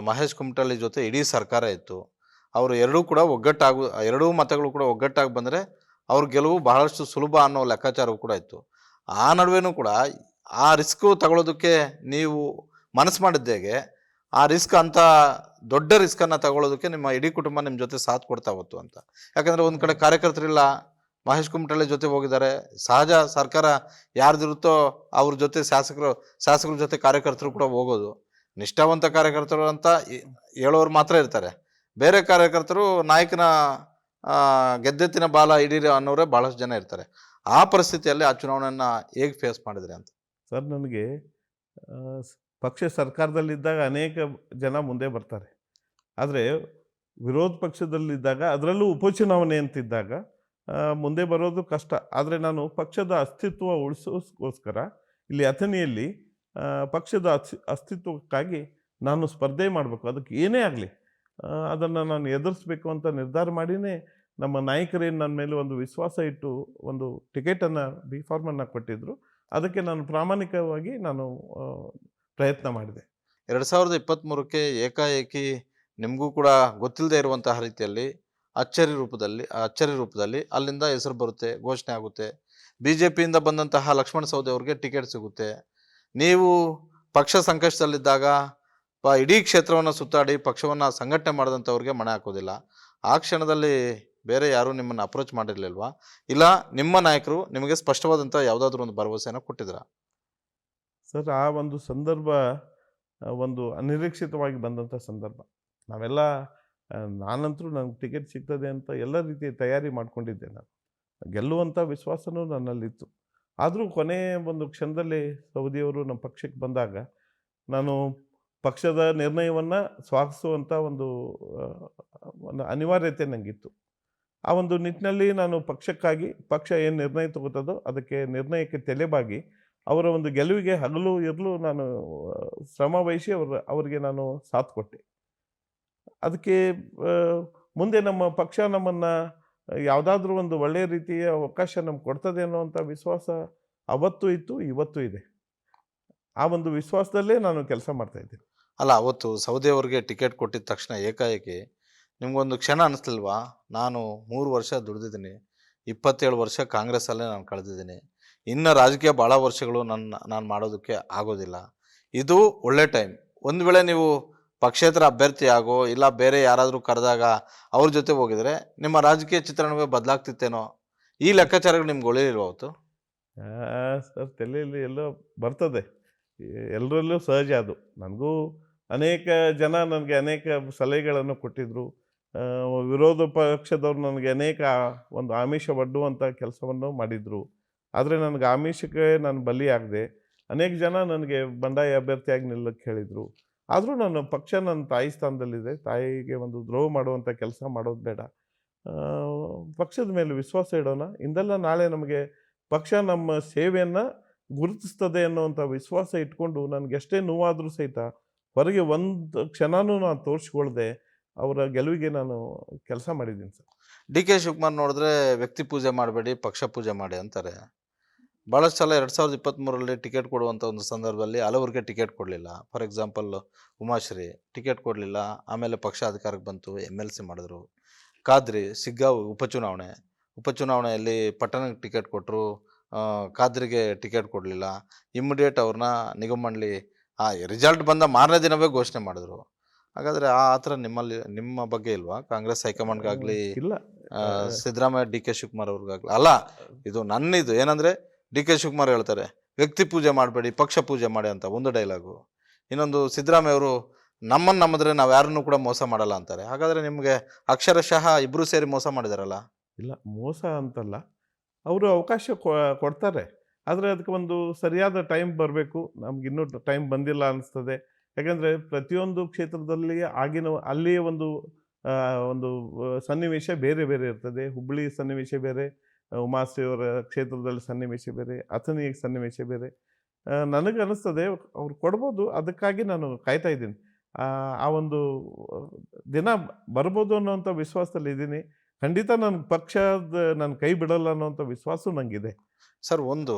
S1: ಮಹೇಶ್ ಕುಮಟಳ್ಳಿ ಜೊತೆ ಇಡೀ ಸರ್ಕಾರ ಇತ್ತು. ಅವರು ಎರಡೂ ಮತಗಳು ಕೂಡ ಒಗ್ಗಟ್ಟಾಗಿ ಬಂದರೆ ಅವ್ರ ಗೆಲುವು ಬಹಳಷ್ಟು ಸುಲಭ ಅನ್ನೋ ಲೆಕ್ಕಾಚಾರವೂ ಕೂಡ ಇತ್ತು. ಆ ನಡುವೆನೂ ಕೂಡ ಆ ರಿಸ್ಕು ತಗೊಳ್ಳೋದಕ್ಕೆ ನೀವು ಮನಸ್ಸು ಮಾಡಿದ್ದು ಹೇಗೆ? ಆ ರಿಸ್ಕ್ ಅಂತ ದೊಡ್ಡ ರಿಸ್ಕನ್ನು ತಗೊಳ್ಳೋದಕ್ಕೆ ನಿಮ್ಮ ಇಡೀ ಕುಟುಂಬ ನಿಮ್ಮ ಜೊತೆ ಸಾಥ್ ಕೊಡ್ತಾ ಹೋಯ್ತು ಅಂತ. ಯಾಕಂದರೆ ಒಂದು ಕಡೆ ಕಾರ್ಯಕರ್ತರಿಲ್ಲ, ಮಹೇಶ್ ಕುಮಟಳ್ಳಿ ಜೊತೆ ಹೋಗಿದ್ದಾರೆ. ಸಹಜ, ಸರ್ಕಾರ ಯಾರ್ದಿರುತ್ತೋ ಅವ್ರ ಜೊತೆ ಶಾಸಕರ ಜೊತೆ ಕಾರ್ಯಕರ್ತರು ಕೂಡ ಹೋಗೋದು. ನಿಷ್ಠಾವಂತ ಕಾರ್ಯಕರ್ತರು ಅಂತ ಹೇಳೋರು ಮಾತ್ರ ಇರ್ತಾರೆ. ಬೇರೆ ಕಾರ್ಯಕರ್ತರು ನಾಯಕನ ಗೆದ್ದೆತ್ತಿನ ಬಾಲ ಹಿಡೀರಿ ಅನ್ನೋರೇ ಭಾಳಷ್ಟು ಜನ ಇರ್ತಾರೆ. ಆ ಪರಿಸ್ಥಿತಿಯಲ್ಲಿ ಆ ಚುನಾವಣೆಯನ್ನು ಹೇಗೆ ಫೇಸ್ ಮಾಡಿದ್ರಿ ಅಂತ?
S2: ಸರ್, ನನಗೆ ಆ, ಪಕ್ಷ ಸರ್ಕಾರದಲ್ಲಿದ್ದಾಗ ಅನೇಕ ಜನ ಮುಂದೆ ಬರ್ತಾರೆ. ಆದರೆ ವಿರೋಧ ಪಕ್ಷದಲ್ಲಿದ್ದಾಗ, ಅದರಲ್ಲೂ ಉಪಚುನಾವಣೆ ಅಂತಿದ್ದಾಗ ಮುಂದೆ ಬರೋದು ಕಷ್ಟ. ಆದರೆ ನಾನು ಪಕ್ಷದ ಅಸ್ತಿತ್ವ ಉಳಿಸೋಸ್ಕರ ಇಲ್ಲಿ ಅಥಣಿಯಲ್ಲಿ ಪಕ್ಷದ ಅಸ್ತಿತ್ವಕ್ಕಾಗಿ ನಾನು ಸ್ಪರ್ಧೆ ಮಾಡಬೇಕು. ಅದಕ್ಕೆ ಏನೇ ಆಗಲಿ ಅದನ್ನು ನಾನು ಎದುರಿಸ್ಬೇಕು ಅಂತ ನಿರ್ಧಾರ ಮಾಡಿನೇ ನಮ್ಮ ನಾಯಕರೇನು ನನ್ನ ಮೇಲೆ ಒಂದು ವಿಶ್ವಾಸ ಇಟ್ಟು ಒಂದು ಟಿಕೆಟನ್ನು ಬಿ ಫಾರ್ಮನ್ನು ಕೊಟ್ಟಿದ್ದರು. ಅದಕ್ಕೆ ನಾನು ಪ್ರಾಮಾಣಿಕವಾಗಿ ಪ್ರಯತ್ನ ಮಾಡಿದೆ.
S1: 2023ಕ್ಕೆ ಏಕಾಏಕಿ ನಿಮಗೂ ಕೂಡ ಗೊತ್ತಿಲ್ಲದೆ ಇರುವಂತಹ ರೀತಿಯಲ್ಲಿ ಅಚ್ಚರಿ ರೂಪದಲ್ಲಿ ಅಲ್ಲಿಂದ ಹೆಸರು ಬರುತ್ತೆ, ಘೋಷಣೆ ಆಗುತ್ತೆ. BJPಯಿಂದ ಬಂದಂತಹ ಲಕ್ಷ್ಮಣ ಸವದಿ ಅವ್ರಿಗೆ ಟಿಕೆಟ್ ಸಿಗುತ್ತೆ. ನೀವು ಪಕ್ಷ ಸಂಕಷ್ಟದಲ್ಲಿದ್ದಾಗ ಇಡೀ ಕ್ಷೇತ್ರವನ್ನು ಸುತ್ತಾಡಿ ಪಕ್ಷವನ್ನು ಸಂಘಟನೆ ಮಾಡಿದಂಥವ್ರಿಗೆ ಮಣೆ ಹಾಕೋದಿಲ್ಲ. ಆ ಕ್ಷಣದಲ್ಲಿ ಬೇರೆ ಯಾರೂ ನಿಮ್ಮನ್ನು ಅಪ್ರೋಚ್ ಮಾಡಿರಲಿಲ್ವಾ? ಇಲ್ಲ ನಿಮ್ಮ ನಾಯಕರು ನಿಮಗೆ ಸ್ಪಷ್ಟವಾದಂಥ ಯಾವುದಾದ್ರೂ ಒಂದು ಭರವಸೆಯನ್ನು ಕೊಟ್ಟಿದ್ದೀರಾ?
S2: ಸರ್, ಆ ಒಂದು ಸಂದರ್ಭ ಒಂದು ಅನಿರೀಕ್ಷಿತವಾಗಿ ಬಂದಂಥ ಸಂದರ್ಭ. ನಾವೆಲ್ಲ ನಾನಂತರೂ ನನಗೆ ಟಿಕೆಟ್ ಸಿಗ್ತದೆ ಅಂತ ಎಲ್ಲ ರೀತಿಯ ತಯಾರಿ ಮಾಡಿಕೊಂಡಿದ್ದೆ. ನಾನು ಗೆಲ್ಲುವಂಥ ವಿಶ್ವಾಸನೂ ನನ್ನಲ್ಲಿತ್ತು. ಆದರೂ ಕೊನೆ ಒಂದು ಕ್ಷಣದಲ್ಲಿ ಸವದಿಯವರು ನಮ್ಮ ಪಕ್ಷಕ್ಕೆ ಬಂದಾಗ ನಾನು ಪಕ್ಷದ ನಿರ್ಣಯವನ್ನು ಸ್ವಾಗತಿಸುವಂಥ ಒಂದು ಅನಿವಾರ್ಯತೆ ನನಗಿತ್ತು. ಆ ಒಂದು ನಿಟ್ಟಿನಲ್ಲಿ ನಾನು ಪಕ್ಷಕ್ಕಾಗಿ ಪಕ್ಷ ಏನು ನಿರ್ಣಯ ತಗೋತದೋ ಅದಕ್ಕೆ ನಿರ್ಣಯಕ್ಕೆ ತಲೆಬಾಗಿ ಅವರ ಒಂದು ಗೆಲುವಿಗೆ ಹಗಲು ಇರಲು ನಾನು ಶ್ರಮ ವಹಿಸಿ ಅವರಿಗೆ ನಾನು ಸಾಥ್ ಕೊಟ್ಟೆ. ಅದಕ್ಕೆ ಮುಂದೆ ನಮ್ಮ ಪಕ್ಷ ನಮ್ಮನ್ನು ಯಾವುದಾದ್ರೂ ಒಂದು ಒಳ್ಳೆಯ ರೀತಿಯ ಅವಕಾಶ ನಮ್ಗೆ ಕೊಡ್ತದೆ ಅನ್ನುವಂಥ ವಿಶ್ವಾಸ ಅವತ್ತೂ ಇತ್ತು, ಇವತ್ತೂ ಇದೆ. ಆ ಒಂದು ವಿಶ್ವಾಸದಲ್ಲೇ ನಾನು ಕೆಲಸ ಮಾಡ್ತಾಯಿದ್ದೀನಿ.
S1: ಅಲ್ಲ, ಅವತ್ತು ಸೌದಿ ಅವ್ರಿಗೆ ಟಿಕೆಟ್ ಕೊಟ್ಟಿದ ತಕ್ಷಣ ಏಕಾಏಕಿ ನಿಮಗೊಂದು ಕ್ಷಣ ಅನ್ನಿಸ್ಲಿಲ್ವಾ? ನಾನು 3 ವರ್ಷ ದುಡಿದಿದ್ದೀನಿ, 27 ವರ್ಷ ಕಾಂಗ್ರೆಸ್ಸಲ್ಲೇ ನಾನು ಕಳೆದಿದ್ದೀನಿ, ಇನ್ನು ರಾಜಕೀಯ ಭಾಳ ವರ್ಷಗಳು ನಾನು ಮಾಡೋದಕ್ಕೆ ಆಗೋದಿಲ್ಲ, ಇದು ಒಳ್ಳೆ ಟೈಮ್. ಒಂದು ವೇಳೆ ನೀವು ಪಕ್ಷೇತರ ಅಭ್ಯರ್ಥಿ ಆಗೋ ಇಲ್ಲ ಬೇರೆ ಯಾರಾದರೂ ಕರೆದಾಗ ಅವ್ರ ಜೊತೆ ಹೋಗಿದರೆ ನಿಮ್ಮ ರಾಜಕೀಯ ಚಿತ್ರಣವೇ ಬದಲಾಗ್ತಿತ್ತೇನೋ, ಈ ಲೆಕ್ಕಾಚಾರಗಳು ನಿಮ್ಗೆ ಒಳ್ಳೆಯಿಲ್ವ ಅವತ್ತು?
S2: ಸರ್, ತಲೆಯಲ್ಲಿ ಎಲ್ಲೋ ಬರ್ತದೆ, ಎಲ್ಲರಲ್ಲೂ ಸಹಜ ಅದು. ನನಗೂ ಅನೇಕ ಜನ ನನಗೆ ಅನೇಕ ಸಲಹೆಗಳನ್ನು ಕೊಟ್ಟಿದ್ದರು. ವಿರೋಧ ಪಕ್ಷದವ್ರು ನನಗೆ ಅನೇಕ ಒಂದು ಆಮಿಷ ಒಡ್ಡುವಂಥ ಕೆಲಸವನ್ನು ಮಾಡಿದರು. ಆದರೆ ನನಗೆ ಆಮಿಷಕ್ಕೆ ನಾನು ಬಲಿಯಾಗದೆ ಅನೇಕ ಜನ ನನಗೆ ಬಂಡಾಯ ಅಭ್ಯರ್ಥಿಯಾಗಿ ನಿಲ್ಲಕ್ಕೆ ಹೇಳಿದರು. ಆದರೂ ನನ್ನ ಪಕ್ಷ ನನ್ನ ತಾಯಿ ಸ್ಥಾನದಲ್ಲಿದೆ. ತಾಯಿಗೆ ಒಂದು ದ್ರೋಹ ಮಾಡುವಂಥ ಕೆಲಸ ಮಾಡೋದು ಬೇಡ. ಪಕ್ಷದ ಮೇಲೆ ವಿಶ್ವಾಸ ಇಡೋಣ. ಇಂದಲ್ಲ ನಾಳೆ ನಮಗೆ ಪಕ್ಷ ನಮ್ಮ ಸೇವೆಯನ್ನು ಗುರುತಿಸ್ತದೆ ಅನ್ನುವಂಥ ವಿಶ್ವಾಸ ಇಟ್ಕೊಂಡು ನನಗೆಷ್ಟೇ ನೋವಾದರೂ ಸಹಿತ ಹೊರಗೆ ಒಂದು ಕ್ಷಣನೂ ನಾನು ತೋರಿಸ್ಕೊಳ್ದೆ ಅವರ ಗೆಲುವಿಗೆ ನಾನು ಕೆಲಸ ಮಾಡಿದ್ದೀನಿ ಸರ್.
S1: DK ಶಿವಕುಮಾರ್ ನೋಡಿದ್ರೆ ವ್ಯಕ್ತಿ ಪೂಜೆ ಮಾಡಬೇಡಿ, ಪಕ್ಷ ಪೂಜೆ ಮಾಡಿ ಅಂತಾರೆ. ಭಾಳಷ್ಟು ಸಲ 2023ರಲ್ಲಿ ಟಿಕೆಟ್ ಕೊಡುವಂಥ ಒಂದು ಸಂದರ್ಭದಲ್ಲಿ ಹಲವರಿಗೆ ಟಿಕೆಟ್ ಕೊಡಲಿಲ್ಲ. ಫಾರ್ ಎಕ್ಸಾಂಪಲ್ ಉಮಾಶ್ರೀ ಟಿಕೆಟ್ ಕೊಡಲಿಲ್ಲ, ಆಮೇಲೆ ಪಕ್ಷ ಅಧಿಕಾರಕ್ಕೆ ಬಂತು, MLC ಮಾಡಿದ್ರು. ಖಾದ್ರಿ ಸಿಗ್ಗಾಂವ್ ಉಪಚುನಾವಣೆಯಲ್ಲಿ ಪಟ್ಟಣಕ್ಕೆ ಟಿಕೆಟ್ ಕೊಟ್ಟರು, ಖಾದ್ರಿಗೆ ಟಿಕೆಟ್ ಕೊಡಲಿಲ್ಲ. ಇಮ್ಮಿಡಿಯೇಟ್ ಅವ್ರನ್ನ ನಿಗಮ ಮಂಡಳಿ ರಿಸಲ್ಟ್ ಬಂದ ಮಾರನೇ ದಿನವೇ ಘೋಷಣೆ ಮಾಡಿದ್ರು. ಹಾಗಾದರೆ ಆ ಥರ ನಿಮ್ಮ ಬಗ್ಗೆ ಇಲ್ವಾ? ಕಾಂಗ್ರೆಸ್ ಹೈಕಮಾಂಡ್ಗಾಗಲಿ
S2: ಇಲ್ಲ,
S1: ಸಿದ್ದರಾಮಯ್ಯ DK ಶಿವಕುಮಾರ್ ಅವ್ರಿಗಾಗಲಿ ಅಲ್ಲ, ಇದು ನನ್ನಿದು ಏನಂದರೆ DK ಶಿವಕುಮಾರ್ ಹೇಳ್ತಾರೆ ವ್ಯಕ್ತಿ ಪೂಜೆ ಮಾಡಬೇಡಿ, ಪಕ್ಷ ಪೂಜೆ ಮಾಡಿ ಅಂತ ಒಂದು ಡೈಲಾಗು. ಇನ್ನೊಂದು ಸಿದ್ದರಾಮಯ್ಯ ಅವರು ನಮ್ಮನ್ನು ನಂಬಿದ್ರೆ ನಾವು ಯಾರನ್ನೂ ಕೂಡ ಮೋಸ ಮಾಡಲ್ಲ ಅಂತಾರೆ. ಹಾಗಾದರೆ ನಿಮಗೆ ಅಕ್ಷರಶಃ ಇಬ್ಬರು ಸೇರಿ ಮೋಸ ಮಾಡಿದಾರಲ್ಲ?
S2: ಇಲ್ಲ, ಮೋಸ ಅಂತಲ್ಲ, ಅವರು ಅವಕಾಶ ಕೊಡ್ತಾರೆ. ಆದರೆ ಅದಕ್ಕೆ ಒಂದು ಸರಿಯಾದ ಟೈಮ್ ಬರಬೇಕು. ನಮಗಿನ್ನೂ ಟೈಮ್ ಬಂದಿಲ್ಲ ಅನ್ನಿಸ್ತದೆ. ಯಾಕೆಂದರೆ ಪ್ರತಿಯೊಂದು ಕ್ಷೇತ್ರದಲ್ಲಿ ಅಲ್ಲಿಯ ಒಂದು ಸನ್ನಿವೇಶ ಬೇರೆ ಬೇರೆ ಇರ್ತದೆ. ಹುಬ್ಬಳ್ಳಿ ಸನ್ನಿವೇಶ ಬೇರೆ, ಉಮಾಶ್ರೀ ಅವರ ಕ್ಷೇತ್ರದಲ್ಲಿ ಸನ್ನಿವೇಶ ಬೇರೆ, ಅಥಣಿ ಸನ್ನಿವೇಶ ಬೇರೆ. ನನಗೆ ಅನ್ನಿಸ್ತದೆ ಅವ್ರು ಕೊಡ್ಬೋದು. ಅದಕ್ಕಾಗಿ ನಾನು ಕಾಯ್ತಾ ಇದ್ದೀನಿ. ಆ ಒಂದು ದಿನ ಬರ್ಬೋದು ಅನ್ನೋವಂಥ ವಿಶ್ವಾಸದಲ್ಲಿ ಇದ್ದೀನಿ. ಖಂಡಿತ ನನ್ನ ಪಕ್ಷದ ನನ್ನ ಕೈ ಬಿಡಲ್ಲ ಅನ್ನೋವಂಥ ವಿಶ್ವಾಸ ನನಗಿದೆ.
S1: ಸರ್, ಒಂದು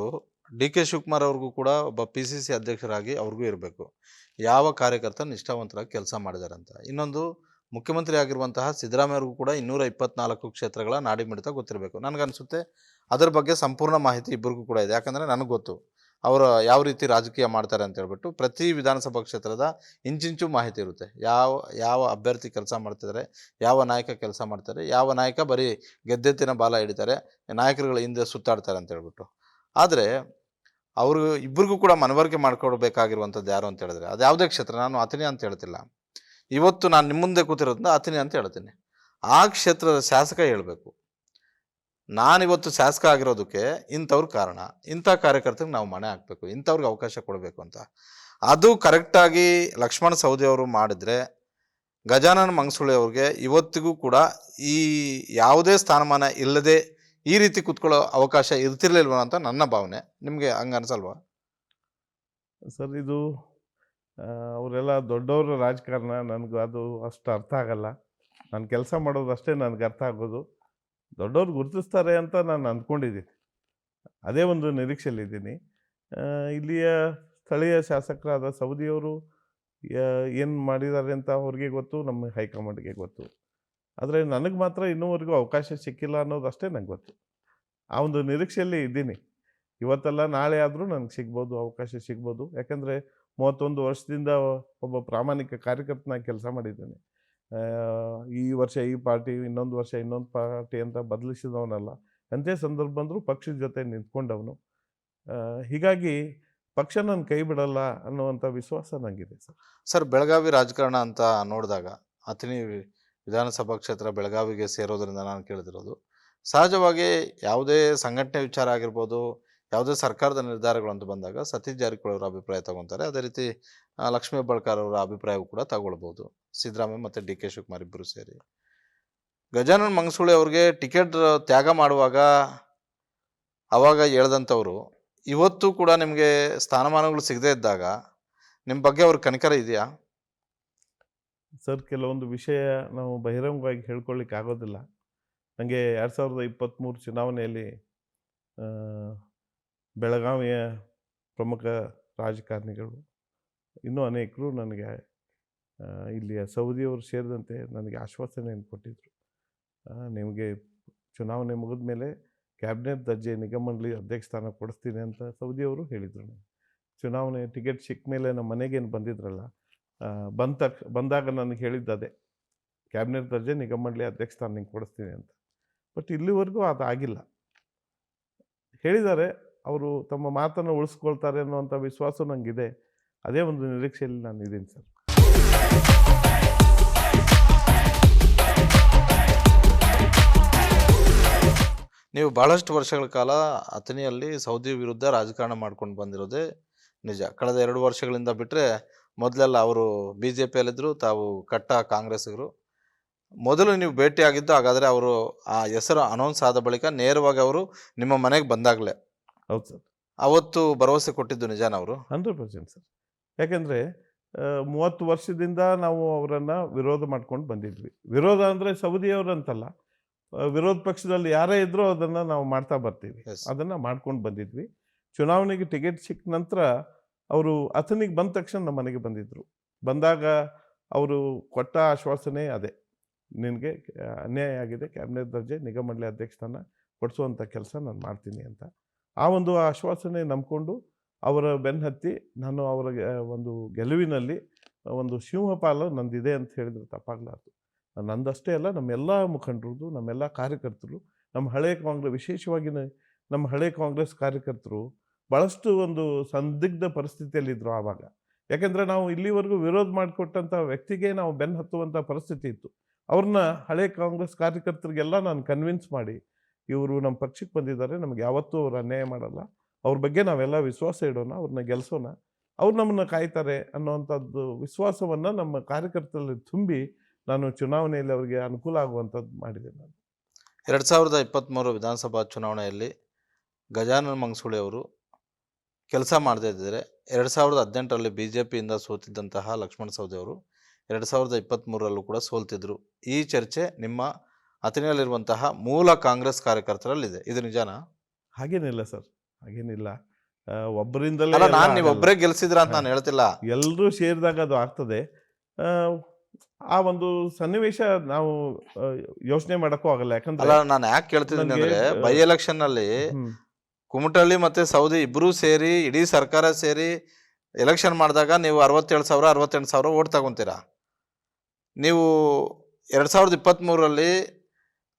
S1: ಡಿ ಕೆ ಶಿವಕುಮಾರ್ ಅವ್ರಿಗೂ ಕೂಡ ಒಬ್ಬ ಪಿ ಸಿ ಸಿ ಅಧ್ಯಕ್ಷರಾಗಿ ಅವ್ರಿಗೂ ಇರಬೇಕು. ಯಾವ ಕಾರ್ಯಕರ್ತ ನಿಷ್ಠಾವಂತರಾಗಿ ಕೆಲಸ ಮಾಡಿದ್ದಾರೆ ಅಂತ. ಇನ್ನೊಂದು ಮುಖ್ಯಮಂತ್ರಿ ಆಗಿರುವಂತಹ ಸಿದ್ದರಾಮಯ್ಯ ಅವ್ರಿಗೂ ಕೂಡ 224 ಕ್ಷೇತ್ರಗಳ ನಾಡಿ ಮಿಡಿತ ಗೊತ್ತಿರಬೇಕು. ನನಗನ್ಸುತ್ತೆ ಅದರ ಬಗ್ಗೆ ಸಂಪೂರ್ಣ ಮಾಹಿತಿ ಇಬ್ಬರಿಗೂ ಕೂಡ ಇದೆ. ಯಾಕಂದರೆ ನನಗೆ ಗೊತ್ತು ಅವರು ಯಾವ ರೀತಿ ರಾಜಕೀಯ ಮಾಡ್ತಾರೆ ಅಂತ ಹೇಳ್ಬಿಟ್ಟು. ಪ್ರತಿ ವಿಧಾನಸಭಾ ಕ್ಷೇತ್ರದ ಇಂಚಿಂಚು ಮಾಹಿತಿ ಇರುತ್ತೆ. ಯಾವ ಯಾವ ಅಭ್ಯರ್ಥಿ ಕೆಲಸ ಮಾಡ್ತಿದ್ದಾರೆ, ಯಾವ ನಾಯಕ ಕೆಲಸ ಮಾಡ್ತಾರೆ, ಯಾವ ನಾಯಕ ಬರೀ ಗೆದ್ದೆತ್ತಿನ ಬಾಲ ಹಿಡಿತಾರೆ, ನಾಯಕರುಗಳ ಹಿಂದೆ ಸುತ್ತಾಡ್ತಾರೆ ಅಂತ ಹೇಳ್ಬಿಟ್ಟು. ಆದರೆ ಅವರು ಇಬ್ಬರಿಗೂ ಕೂಡ ಮನವರಿಕೆ ಮಾಡ್ಕೊಡ್ಬೇಕಾಗಿರುವಂಥದ್ದು ಯಾರು ಅಂತ ಹೇಳಿದ್ರೆ ಅದು ಯಾವುದೇ ಕ್ಷೇತ್ರ, ನಾನು ಅಥಣಿ ಅಂತ ಹೇಳ್ತಿಲ್ಲ. ಇವತ್ತು ನಾನು ನಿಮ್ಮ ಮುಂದೆ ಕೂತಿರೋದ್ರಿಂದ ಅಥಣಿ ಅಂತ ಹೇಳ್ತೀನಿ. ಆ ಕ್ಷೇತ್ರದ ಶಾಸಕ ಹೇಳಬೇಕು, ನಾನಿವತ್ತು ಶಾಸಕ ಆಗಿರೋದಕ್ಕೆ ಇಂಥವ್ರ ಕಾರಣ, ಇಂಥ ಕಾರ್ಯಕರ್ತರಿಗೆ ನಾವು ಮಣೆ ಹಾಕಬೇಕು, ಇಂಥವ್ರಿಗೆ ಅವಕಾಶ ಕೊಡಬೇಕು ಅಂತ. ಅದು ಕರೆಕ್ಟಾಗಿ ಲಕ್ಷ್ಮಣ ಸವದಿ ಅವರು ಮಾಡಿದರೆ ಗಜಾನನ ಮಂಗಸೂಳಿ ಅವ್ರಿಗೆ ಇವತ್ತಿಗೂ ಕೂಡ ಈ ಯಾವುದೇ ಸ್ಥಾನಮಾನ ಇಲ್ಲದೆ ಈ ರೀತಿ ಕೂತ್ಕೊಳ್ಳೋ ಅವಕಾಶ ಇರ್ತಿರ್ಲಿಲ್ವ ಅಂತ ನನ್ನ ಭಾವನೆ. ನಿಮಗೆ ಹಂಗೆ ಅನ್ಸಲ್ವಾ?
S2: ಸರ್, ಇದು ಅವರೆಲ್ಲ ದೊಡ್ಡವರು ರಾಜಕಾರಣ, ನನಗೂ ಅದು ಅಷ್ಟು ಅರ್ಥ ಆಗಲ್ಲ. ನಾನು ಕೆಲಸ ಮಾಡೋದು ಅಷ್ಟೇ ನನಗೆ ಅರ್ಥ ಆಗೋದು. ದೊಡ್ಡವ್ರು ಗುರುತಿಸ್ತಾರೆ ಅಂತ ನಾನು ಅಂದ್ಕೊಂಡಿದ್ದೀನಿ, ಅದೇ ಒಂದು ನಿರೀಕ್ಷೆಯಲ್ಲಿದ್ದೀನಿ. ಇಲ್ಲಿಯ ಸ್ಥಳೀಯ ಶಾಸಕರಾದ ಸವದಿಯವರು ಏನು ಮಾಡಿದ್ದಾರೆ ಅಂತ ಅವ್ರಿಗೆ ಗೊತ್ತು, ನಮ್ಮ ಹೈಕಮಾಂಡ್ಗೆ ಗೊತ್ತು. ಆದರೆ ನನಗೆ ಮಾತ್ರ ಇನ್ನೂವರೆಗೂ ಅವಕಾಶ ಸಿಕ್ಕಿಲ್ಲ ಅನ್ನೋದು ಅಷ್ಟೇ ನಂಗೆ ಗೊತ್ತು. ಆ ಒಂದು ನಿರೀಕ್ಷೆಯಲ್ಲಿ ಇದ್ದೀನಿ. ಇವತ್ತಲ್ಲ ನಾಳೆ ಆದರೂ ನನಗೆ ಸಿಗ್ಬೋದು, ಅವಕಾಶ ಸಿಗ್ಬೋದು. ಯಾಕಂದರೆ 31 ವರ್ಷದಿಂದ ಒಬ್ಬ ಪ್ರಾಮಾಣಿಕ ಕಾರ್ಯಕರ್ತನಾಗಿ ಕೆಲಸ ಮಾಡಿದ್ದೇನೆ. ಈ ವರ್ಷ ಈ ಪಾರ್ಟಿ, ಇನ್ನೊಂದು ವರ್ಷ ಇನ್ನೊಂದು ಪಾರ್ಟಿ ಅಂತ ಬದಲಿಸಿದವನಲ್ಲ. ಎಂಥ ಸಂದರ್ಭ ಬಂದರೂ ಪಕ್ಷದ ಜೊತೆ ನಿಂತ್ಕೊಂಡವನು. ಹೀಗಾಗಿ ಪಕ್ಷ ನನ್ನ ಕೈ ಬಿಡಲ್ಲ ಅನ್ನುವಂಥ ವಿಶ್ವಾಸ ನನಗಿದೆ ಸರ್.
S1: ಸರ್, ಬೆಳಗಾವಿ ರಾಜಕಾರಣ ಅಂತ ನೋಡಿದಾಗ ಅಥಣಿ ವಿಧಾನಸಭಾ ಕ್ಷೇತ್ರ ಬೆಳಗಾವಿಗೆ ಸೇರೋದ್ರಿಂದ ನಾನು ಕೇಳಿದಿರೋದು, ಸಹಜವಾಗಿ ಯಾವುದೇ ಸಂಘಟನೆ ವಿಚಾರ ಆಗಿರ್ಬೋದು, ಯಾವುದೇ ಸರ್ಕಾರದ ನಿರ್ಧಾರಗಳು ಅಂತ ಬಂದಾಗ ಸತೀಶ್ ಜಾರಕಿಹೊಳಿ ಅವರ ಅಭಿಪ್ರಾಯ ತಗೊತಾರೆ. ಅದೇ ರೀತಿ ಲಕ್ಷ್ಮೀ ಹೆಬ್ಬಾಳ್ಕರ್ ಅವರ ಅಭಿಪ್ರಾಯವೂ ಕೂಡ ತಗೊಳ್ಬೋದು, ಸಿದ್ದರಾಮಯ್ಯ ಮತ್ತು ಡಿ ಕೆ ಶಿವಕುಮಾರ್ ಇಬ್ಬರು ಸೇರಿ. ಗಜಾನನ ಮಂಗಸೂಳಿ ಅವ್ರಿಗೆ ಟಿಕೆಟ್ ತ್ಯಾಗ ಮಾಡುವಾಗ ಅವಾಗ ಹೇಳ್ದಂಥವ್ರು ಇವತ್ತು ಕೂಡ ನಿಮಗೆ ಸ್ಥಾನಮಾನಗಳು ಸಿಗದೇ ಇದ್ದಾಗ ನಿಮ್ಮ ಬಗ್ಗೆ ಅವ್ರ ಕನಿಕರ ಇದೆಯಾ?
S2: ಸರ್, ಕೆಲವೊಂದು ವಿಷಯ ನಾವು ಬಹಿರಂಗವಾಗಿ ಹೇಳ್ಕೊಳ್ಳಿಕ್ಕೆ ಆಗೋದಿಲ್ಲ. ನನಗೆ 2023 ಚುನಾವಣೆಯಲ್ಲಿ ಬೆಳಗಾವಿಯ ಪ್ರಮುಖ ರಾಜಕಾರಣಿಗಳು ಇನ್ನೂ ಅನೇಕರು ನನಗೆ ಇಲ್ಲಿಯ ಸವದಿಯವರು ಸೇರಿದಂತೆ ನನಗೆ ಆಶ್ವಾಸನೆಯನ್ನು ಕೊಟ್ಟಿದ್ದರು. ನಿಮಗೆ ಚುನಾವಣೆ ಮುಗಿದ ಮೇಲೆ ಕ್ಯಾಬಿನೆಟ್ ದರ್ಜೆ ನಿಗಮ-ಮಂಡಳಿ ಅಧ್ಯಕ್ಷ ಸ್ಥಾನ ಕೊಡಿಸ್ತೀನಿ ಅಂತ ಸವದಿಯವರು ಹೇಳಿದರು. ಚುನಾವಣೆ ಟಿಕೆಟ್ ಸಿಕ್ಕ ಮೇಲೆ ನಮ್ಮ ಮನೆಗೇನು ಬಂದಿದ್ರಲ್ಲ, ಬಂದಾಗ ನನಗೆ ಹೇಳಿದ್ದದೆ, ಕ್ಯಾಬಿನೆಟ್ ದರ್ಜೆ ನಿಗಮ-ಮಂಡಳಿ ಅಧ್ಯಕ್ಷ ಸ್ಥಾನ ನಿಂಗೆ ಕೊಡಿಸ್ತೀನಿ ಅಂತ. ಬಟ್ ಇಲ್ಲಿವರೆಗೂ ಅದು ಆಗಿಲ್ಲ. ಹೇಳಿದ್ದಾರೆ, ಅವರು ತಮ್ಮ ಮಾತನ್ನು ಉಳಿಸ್ಕೊಳ್ತಾರೆ ಅನ್ನುವಂಥ ವಿಶ್ವಾಸ ನನಗಿದೆ. ಅದೇ ಒಂದು ನಿರೀಕ್ಷೆಯಲ್ಲಿ ನಾನು ಇದ್ದೀನಿ ಸರ್.
S1: ನೀವು ಭಾಳಷ್ಟು ವರ್ಷಗಳ ಕಾಲ ಅಥಣಿಯಲ್ಲಿ ಸೌದಿ ವಿರುದ್ಧ ರಾಜಕಾರಣ ಮಾಡ್ಕೊಂಡು ಬಂದಿರೋದೇ ನಿಜ. ಕಳೆದ 2 ವರ್ಷಗಳಿಂದ ಬಿಟ್ಟರೆ ಮೊದಲೆಲ್ಲ ಅವರು ಬಿ ಜೆ ಪಿಯಲ್ಲಿದ್ದರು, ತಾವು ಕಟ್ಟ ಕಾಂಗ್ರೆಸ್ಸಿಗರು. ಮೊದಲು ನೀವು ಭೇಟಿಯಾಗಿದ್ದು ಹಾಗಾದರೆ ಅವರು ಆ ಹೆಸರು ಅನೌನ್ಸ್ ಆದ ಬಳಿಕ ನೇರವಾಗಿ ಅವರು ನಿಮ್ಮ ಮನೆಗೆ ಬಂದಾಗಲೇ?
S2: ಹೌದು ಸರ್.
S1: ಅವತ್ತು ಭರವಸೆ ಕೊಟ್ಟಿದ್ದು ನಿಜಾನ ಅವರು?
S2: 100% ಸರ್. ಯಾಕೆಂದರೆ 30 ವರ್ಷದಿಂದ ನಾವು ಅವರನ್ನು ವಿರೋಧ ಮಾಡ್ಕೊಂಡು ಬಂದಿದ್ವಿ. ವಿರೋಧ ಅಂದರೆ ಸವದಿಯವರಂತಲ್ಲ, ವಿರೋಧ ಪಕ್ಷದಲ್ಲಿ ಯಾರೇ ಇದ್ದರೂ ಅದನ್ನು ನಾವು ಮಾಡ್ತಾ ಬರ್ತೀವಿ. ಅದನ್ನು ಮಾಡ್ಕೊಂಡು ಬಂದಿದ್ವಿ. ಚುನಾವಣೆಗೆ ಟಿಕೆಟ್ ಸಿಕ್ಕ ನಂತರ ಅವರು ಅಥಣಿಗೆ ಬಂದ ತಕ್ಷಣ ನಮ್ಮ ಮನೆಗೆ ಬಂದಿದ್ದರು. ಬಂದಾಗ ಅವರು ಕೊಟ್ಟ ಆಶ್ವಾಸನೆ ಅದೇ, ನಿನಗೆ ಅನ್ಯಾಯ ಆಗಿದೆ, ಕ್ಯಾಬಿನೆಟ್ ದರ್ಜೆ ನಿಗಮ-ಮಂಡಳಿ ಅಧ್ಯಕ್ಷ ಸ್ಥಾನ ಕೊಡಿಸುವಂಥ ಕೆಲಸ ನಾನು ಮಾಡ್ತೀನಿ ಅಂತ. ಆ ಒಂದು ಆಶ್ವಾಸನೆ ನಂಬಿಕೊಂಡು ಅವರ ಬೆನ್ನತ್ತಿ ನಾನು ಅವರ ಒಂದು ಗೆಲುವಿನಲ್ಲಿ ಒಂದು ಸಿಂಹಪಾಲು ನಂದಿದೆ ಅಂತ ಹೇಳಿದ್ರೆ ತಪ್ಪಾಗಲಾರ್ದು. ನಂದಷ್ಟೇ ಅಲ್ಲ, ನಮ್ಮೆಲ್ಲ ಮುಖಂಡರದು, ನಮ್ಮೆಲ್ಲ ಕಾರ್ಯಕರ್ತರು, ನಮ್ಮ ಹಳೆಯ ವಿಶೇಷವಾಗಿ ನಮ್ಮ ಹಳೆಯ ಕಾಂಗ್ರೆಸ್ ಕಾರ್ಯಕರ್ತರು ಭಾಳಷ್ಟು ಒಂದು ಸಂದಿಗ್ಧ ಪರಿಸ್ಥಿತಿಯಲ್ಲಿದ್ದರು ಆವಾಗ. ಯಾಕೆಂದರೆ ನಾವು ಇಲ್ಲಿವರೆಗೂ ವಿರೋಧ ಮಾಡಿಕೊಟ್ಟಂಥ ವ್ಯಕ್ತಿಗೆ ನಾವು ಬೆನ್ನು ಹತ್ತುವಂಥ ಪರಿಸ್ಥಿತಿ ಇತ್ತು. ಅವ್ರನ್ನ ಹಳೆಯ ಕಾಂಗ್ರೆಸ್ ಕಾರ್ಯಕರ್ತರಿಗೆಲ್ಲ ನಾನು ಕನ್ವಿನ್ಸ್ ಮಾಡಿ, ಇವರು ನಮ್ಮ ಪಕ್ಷಕ್ಕೆ ಬಂದಿದ್ದಾರೆ, ನಮಗೆ ಯಾವತ್ತೂ ಅವ್ರು ಅನ್ಯಾಯ ಮಾಡಲ್ಲ, ಅವ್ರ ಬಗ್ಗೆ ನಾವೆಲ್ಲ ವಿಶ್ವಾಸ ಇಡೋಣ, ಅವ್ರನ್ನ ಗೆಲ್ಲಿಸೋಣ, ಅವ್ರು ನಮ್ಮನ್ನು ಕಾಯ್ತಾರೆ ಅನ್ನೋವಂಥದ್ದು ವಿಶ್ವಾಸವನ್ನು ನಮ್ಮ ಕಾರ್ಯಕರ್ತರಲ್ಲಿ ತುಂಬಿ ನಾನು ಚುನಾವಣೆಯಲ್ಲಿ ಅವರಿಗೆ ಅನುಕೂಲ ಆಗುವಂಥದ್ದು ಮಾಡಿದೆ. ನಾನು
S1: 2023 ವಿಧಾನಸಭಾ ಚುನಾವಣೆಯಲ್ಲಿ ಗಜಾನನ ಮಂಗಸೂಳಿ ಅವರು ಕೆಲಸ ಮಾಡದೇ ಇದ್ದರೆ 2018ರಲ್ಲಿ ಬಿ ಜೆ ಪಿಯಿಂದ ಸೋತಿದ್ದಂತಹ ಲಕ್ಷ್ಮಣ ಸವದಿ ಅವರು 2023ರಲ್ಲೂ ಕೂಡ ಸೋಲ್ತಿದ್ರು. ಈ ಚರ್ಚೆ ನಿಮ್ಮ ಅಥಣಿಯಲ್ಲಿರುವಂತಹ ಮೂಲ ಕಾಂಗ್ರೆಸ್ ಕಾರ್ಯಕರ್ತರಲ್ಲಿದೆ. ಇದು ನಿಜಾನಾ?
S2: ಹಾಗೇನಿಲ್ಲ ಸರ್, ಹಾಗೇನಿಲ್ಲ. ಒಬ್ಬರಿಂದಲೇ
S1: ಅಲ್ಲ, ನಾನು ನೀವು ಒಬ್ಬರೇ ಗೆಲ್ಸಿದ್ರ ಅಂತ ನಾನು ಹೇಳ್ತಿಲ್ಲ.
S2: ಎಲ್ಲರೂ ಸೇರಿದಾಗ ಅದು ಆಗ್ತದೆ. ಆ, ಆ ಒಂದು ಸನ್ನಿವೇಶ ನಾವು ಯೋಚನೆ ಮಾಡಕ್ಕೂ ಆಗಲ್ಲ. ಯಾಕಂದ್ರೆ
S1: ಅಲ್ಲ, ನಾನು ಯಾಕೆ ಕೇಳ್ತಿದ್ದೀನಿ
S2: ನಮ್ಗೆ,
S1: ಅಂದ್ರೆ ಬೈ ಎಲೆಕ್ಷನ್ ನಲ್ಲಿ
S2: ಹ್ಮ್,
S1: ಕುಮಟಳ್ಳಿ ಮತ್ತೆ ಸೌದಿ ಇಬ್ರು ಸೇರಿ ಇಡೀ ಸರ್ಕಾರ ಸೇರಿ ಎಲೆಕ್ಷನ್ ಮಾಡಿದಾಗ ನೀವು 67,000 ಓಟ್ ತಗೊಂತೀರಾ. ನೀವು 2023ರಲ್ಲಿ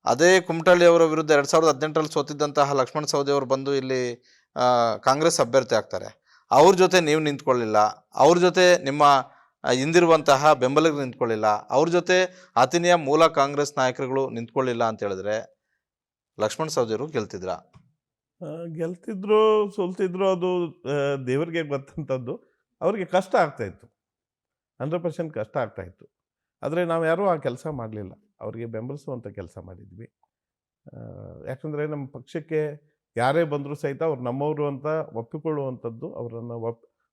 S1: ಅದೇ ಕುಮಟಳ್ಳಿ ಅವರ ವಿರುದ್ಧ 2018ರಲ್ಲಿ ಸೋತಿದ್ದಂತಹ ಲಕ್ಷ್ಮಣ ಸವದಿ ಅವರು ಬಂದು ಇಲ್ಲಿ ಕಾಂಗ್ರೆಸ್ ಅಭ್ಯರ್ಥಿ ಆಗ್ತಾರೆ. ಅವ್ರ ಜೊತೆ ನೀವು ನಿಂತ್ಕೊಳ್ಳಿಲ್ಲ, ಅವ್ರ ಜೊತೆ ನಿಮ್ಮ ಹಿಂದಿರುವಂತಹ ಬೆಂಬಲಿಗರು ನಿಂತ್ಕೊಳ್ಳಿಲ್ಲ, ಅವ್ರ ಜೊತೆ ಅತಿನಿಯ ಮೂಲ ಕಾಂಗ್ರೆಸ್ ನಾಯಕರುಗಳು ನಿಂತ್ಕೊಳ್ಳಿಲ್ಲ ಅಂತ ಹೇಳಿದ್ರೆ ಲಕ್ಷ್ಮಣ ಸವದಿಯವರು ಗೆಲ್ತಿದ್ರ?
S2: ಗೆಲ್ತಿದ್ರು ಸೋಲ್ತಿದ್ರು ಅದು ದೇವರಿಗೆ ಗೊತ್ತಂಥದ್ದು. ಅವ್ರಿಗೆ ಕಷ್ಟ ಆಗ್ತಾಯಿತ್ತು, 100% ಕಷ್ಟ ಆಗ್ತಾಯಿತ್ತು. ಆದರೆ ನಾವು ಯಾರೂ ಆ ಕೆಲಸ ಮಾಡಲಿಲ್ಲ, ಅವರಿಗೆ ಬೆಂಬಲಿಸುವಂಥ ಕೆಲಸ ಮಾಡಿದ್ವಿ. ಯಾಕಂದರೆ ನಮ್ಮ ಪಕ್ಷಕ್ಕೆ ಯಾರೇ ಬಂದರೂ ಸಹಿತ ಅವ್ರು ನಮ್ಮವರು ಅಂತ ಒಪ್ಪಿಕೊಳ್ಳುವಂಥದ್ದು, ಅವರನ್ನು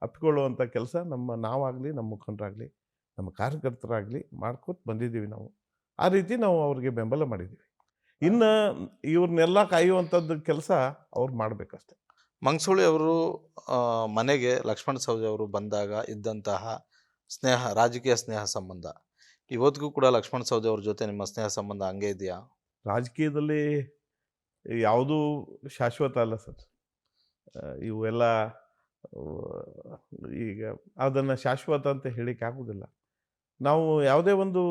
S2: ಅಪ್ಪಿಕೊಳ್ಳುವಂಥ ಕೆಲಸ ನಾವಾಗಲಿ, ನಮ್ಮ ಮುಖಂಡರಾಗಲಿ, ನಮ್ಮ ಕಾರ್ಯಕರ್ತರಾಗಲಿ ಮಾಡ್ಕೊತ ಬಂದಿದ್ದೀವಿ ನಾವು. ಆ ರೀತಿ ನಾವು ಅವ್ರಿಗೆ ಬೆಂಬಲ ಮಾಡಿದ್ದೀವಿ. ಇನ್ನು ಇವ್ರನ್ನೆಲ್ಲ ಕಾಯುವಂಥದ್ದು ಕೆಲಸ ಅವ್ರು ಮಾಡಬೇಕಷ್ಟೆ.
S1: ಮಂಗಸೂಳಿ ಅವರು ಮನೆಗೆ ಲಕ್ಷ್ಮಣ ಸವದಿ ಅವರು ಬಂದಾಗ ಇದ್ದಂತಹ ಸ್ನೇಹ, ರಾಜಕೀಯ ಸ್ನೇಹ ಸಂಬಂಧ ಇವತ್ತಿಗೂ ಕೂಡ ಲಕ್ಷ್ಮಣ ಸವದಿ ಅವ್ರ ಜೊತೆ ನಿಮ್ಮ ಸ್ನೇಹ ಸಂಬಂಧ ಹಂಗೆ ಇದೆಯಾ? ರಾಜಕೀಯದಲ್ಲಿ
S2: ಯಾವುದೂ ಶಾಶ್ವತ ಅಲ್ಲ ಸರ್. ಇವೆಲ್ಲ ಈಗ ಅದನ್ನು ಶಾಶ್ವತ ಅಂತ ಹೇಳಿಕ್ಕೆ ಆಗೋದಿಲ್ಲ. ನಾವು ಯಾವುದೇ ಒಂದು,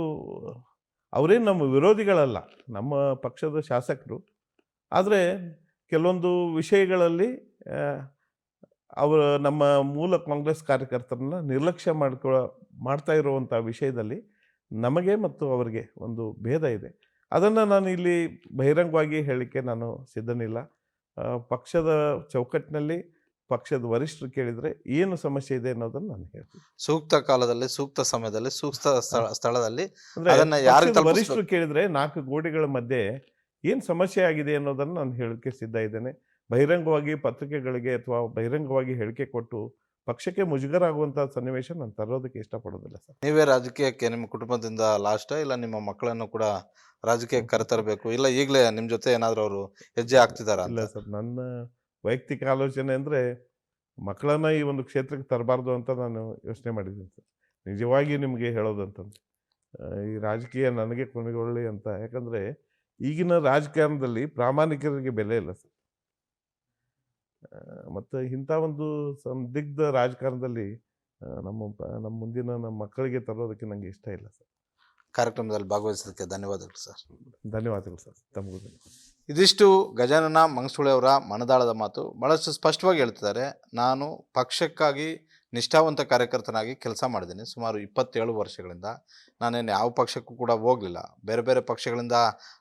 S2: ಅವರೇನು ನಮ್ಮ ವಿರೋಧಿಗಳಲ್ಲ, ನಮ್ಮ ಪಕ್ಷದ ಶಾಸಕರು. ಆದರೆ ಕೆಲವೊಂದು ವಿಷಯಗಳಲ್ಲಿ ಅವರು ನಮ್ಮ ಮೂಲ ಕಾಂಗ್ರೆಸ್ ಕಾರ್ಯಕರ್ತರನ್ನ ನಿರ್ಲಕ್ಷ್ಯ ಮಾಡ್ತಾ ಇರುವಂಥ ವಿಷಯದಲ್ಲಿ ನಮಗೆ ಮತ್ತು ಅವರಿಗೆ ಒಂದು ಭೇದ ಇದೆ. ಅದನ್ನು ನಾನು ಇಲ್ಲಿ ಬಹಿರಂಗವಾಗಿ ಹೇಳಲಿಕ್ಕೆ ನಾನು ಸಿದ್ಧನಿಲ್ಲ. ಪಕ್ಷದ ಚೌಕಟ್ಟಿನಲ್ಲಿ ಪಕ್ಷದ ವರಿಷ್ಠರು ಕೇಳಿದರೆ ಏನು ಸಮಸ್ಯೆ ಇದೆ ಅನ್ನೋದನ್ನು ನಾನು ಹೇಳ್ತೀನಿ.
S1: ಸೂಕ್ತ ಕಾಲದಲ್ಲಿ, ಸೂಕ್ತ ಸಮಯದಲ್ಲಿ, ಸೂಕ್ತ ಸ್ಥಳದಲ್ಲಿ
S2: ಅಂದರೆ ವರಿಷ್ಠರು ಕೇಳಿದರೆ 4 ಗೋಡೆಗಳ ಮಧ್ಯೆ ಏನು ಸಮಸ್ಯೆ ಆಗಿದೆ ಅನ್ನೋದನ್ನು ನಾನು ಹೇಳೋಕ್ಕೆ ಸಿದ್ಧ ಇದ್ದೇನೆ. ಬಹಿರಂಗವಾಗಿ ಪತ್ರಿಕೆಗಳಿಗೆ ಅಥವಾ ಬಹಿರಂಗವಾಗಿ ಹೇಳಿಕೆ ಕೊಟ್ಟು ಪಕ್ಷಕ್ಕೆ ಮುಜುಗರ ಆಗುವಂಥ ಸನ್ನಿವೇಶ ನಾನು ತರೋದಕ್ಕೆ ಇಷ್ಟಪಡೋದಿಲ್ಲ ಸರ್.
S1: ನೀವೇ ರಾಜಕೀಯಕ್ಕೆ ನಿಮ್ಮ ಕುಟುಂಬದಿಂದ ಲಾಸ್ಟ್, ಇಲ್ಲ ನಿಮ್ಮ ಮಕ್ಕಳನ್ನು ಕೂಡ ರಾಜಕೀಯಕ್ಕೆ ಕರೆತರಬೇಕು, ಇಲ್ಲ ಈಗಲೇ ನಿಮ್ಮ ಜೊತೆ ಏನಾದರೂ ಅವರು ಹೆಜ್ಜೆ ಹಾಕ್ತಿದಾರಾ?
S2: ಇಲ್ಲ ಸರ್, ನನ್ನ ವೈಯಕ್ತಿಕ ಆಲೋಚನೆ ಅಂದರೆ ಮಕ್ಕಳನ್ನು ಈ ಒಂದು ಕ್ಷೇತ್ರಕ್ಕೆ ತರಬಾರ್ದು ಅಂತ ನಾನು ಯೋಚನೆ ಮಾಡಿದ್ದೀನಿ ಸರ್. ನಿಜವಾಗಿ ನಿಮಗೆ ಹೇಳೋದಂತಂದ್ರೆ ಈ ರಾಜಕೀಯ ನನಗೆ ಕೊನೆಗೊಳ್ಳಿ ಅಂತ. ಯಾಕಂದರೆ ಈಗಿನ ರಾಜಕಾರಣದಲ್ಲಿ ಪ್ರಾಮಾಣಿಕರಿಗೆ ಬೆಲೆ ಇಲ್ಲ ಸರ್. ಮತ್ತು ಇಂಥ ಒಂದು ಸಂದಿಗ್ಧ ರಾಜಕಾರಣದಲ್ಲಿ ನಮ್ಮ ಮುಂದಿನ ನಮ್ಮ ಮಕ್ಕಳಿಗೆ ತರೋದಕ್ಕೆ ನನಗೆ ಇಷ್ಟ ಇಲ್ಲ ಸರ್.
S1: ಕಾರ್ಯಕ್ರಮದಲ್ಲಿ ಭಾಗವಹಿಸೋದಕ್ಕೆ ಧನ್ಯವಾದಗಳು ಸರ್.
S2: ಧನ್ಯವಾದಗಳು ಸರ್, ತಮಗೂ.
S1: ಇದಿಷ್ಟು ಗಜಾನನ ಮಂಗಸೂಳಿ ಅವರ ಮನದಾಳದ ಮಾತು. ಭಾಳಷ್ಟು ಸ್ಪಷ್ಟವಾಗಿ ಹೇಳ್ತಿದ್ದಾರೆ, ನಾನು ಪಕ್ಷಕ್ಕಾಗಿ ನಿಷ್ಠಾವಂತ ಕಾರ್ಯಕರ್ತನಾಗಿ ಕೆಲಸ ಮಾಡಿದ್ದೀನಿ ಸುಮಾರು 27 ವರ್ಷಗಳಿಂದ. ನಾನೇನು ಯಾವ ಪಕ್ಷಕ್ಕೂ ಕೂಡ ಹೋಗಲಿಲ್ಲ. ಬೇರೆ ಬೇರೆ ಪಕ್ಷಗಳಿಂದ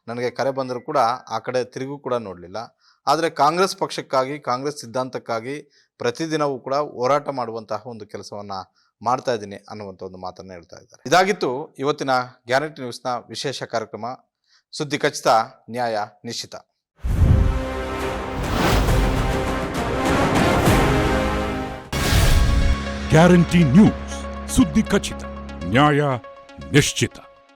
S1: ನನಗೆ ಕರೆ ಬಂದರೂ ಕೂಡ ಆ ಕಡೆ ತಿರುಗೂ ಕೂಡ ನೋಡಲಿಲ್ಲ. ಆದರೆ ಕಾಂಗ್ರೆಸ್ ಪಕ್ಷಕ್ಕಾಗಿ, ಕಾಂಗ್ರೆಸ್ ಸಿದ್ಧಾಂತಕ್ಕಾಗಿ ಪ್ರತಿದಿನವೂ ಕೂಡ ಹೋರಾಟ ಮಾಡುವಂತಹ ಒಂದು ಕೆಲಸವನ್ನು ಮಾಡ್ತಾ ಇದ್ದೀನಿ ಅನ್ನುವಂಥ ಒಂದು ಮಾತನ್ನು ಹೇಳ್ತಾ ಇದ್ದಾರೆ. ಇದಾಗಿತ್ತು ಇವತ್ತಿನ ಗ್ಯಾರಂಟಿ ನ್ಯೂಸ್ನ ವಿಶೇಷ ಕಾರ್ಯಕ್ರಮ. ಸುದ್ದಿ ಖಚಿತ, ನ್ಯಾಯ ನಿಶ್ಚಿತ.
S3: ಗ್ಯಾರಂಟಿ ನ್ಯೂಸ್, ಸುದ್ದಿ ಖಚಿತ, ನ್ಯಾಯ ನಿಶ್ಚಿತ.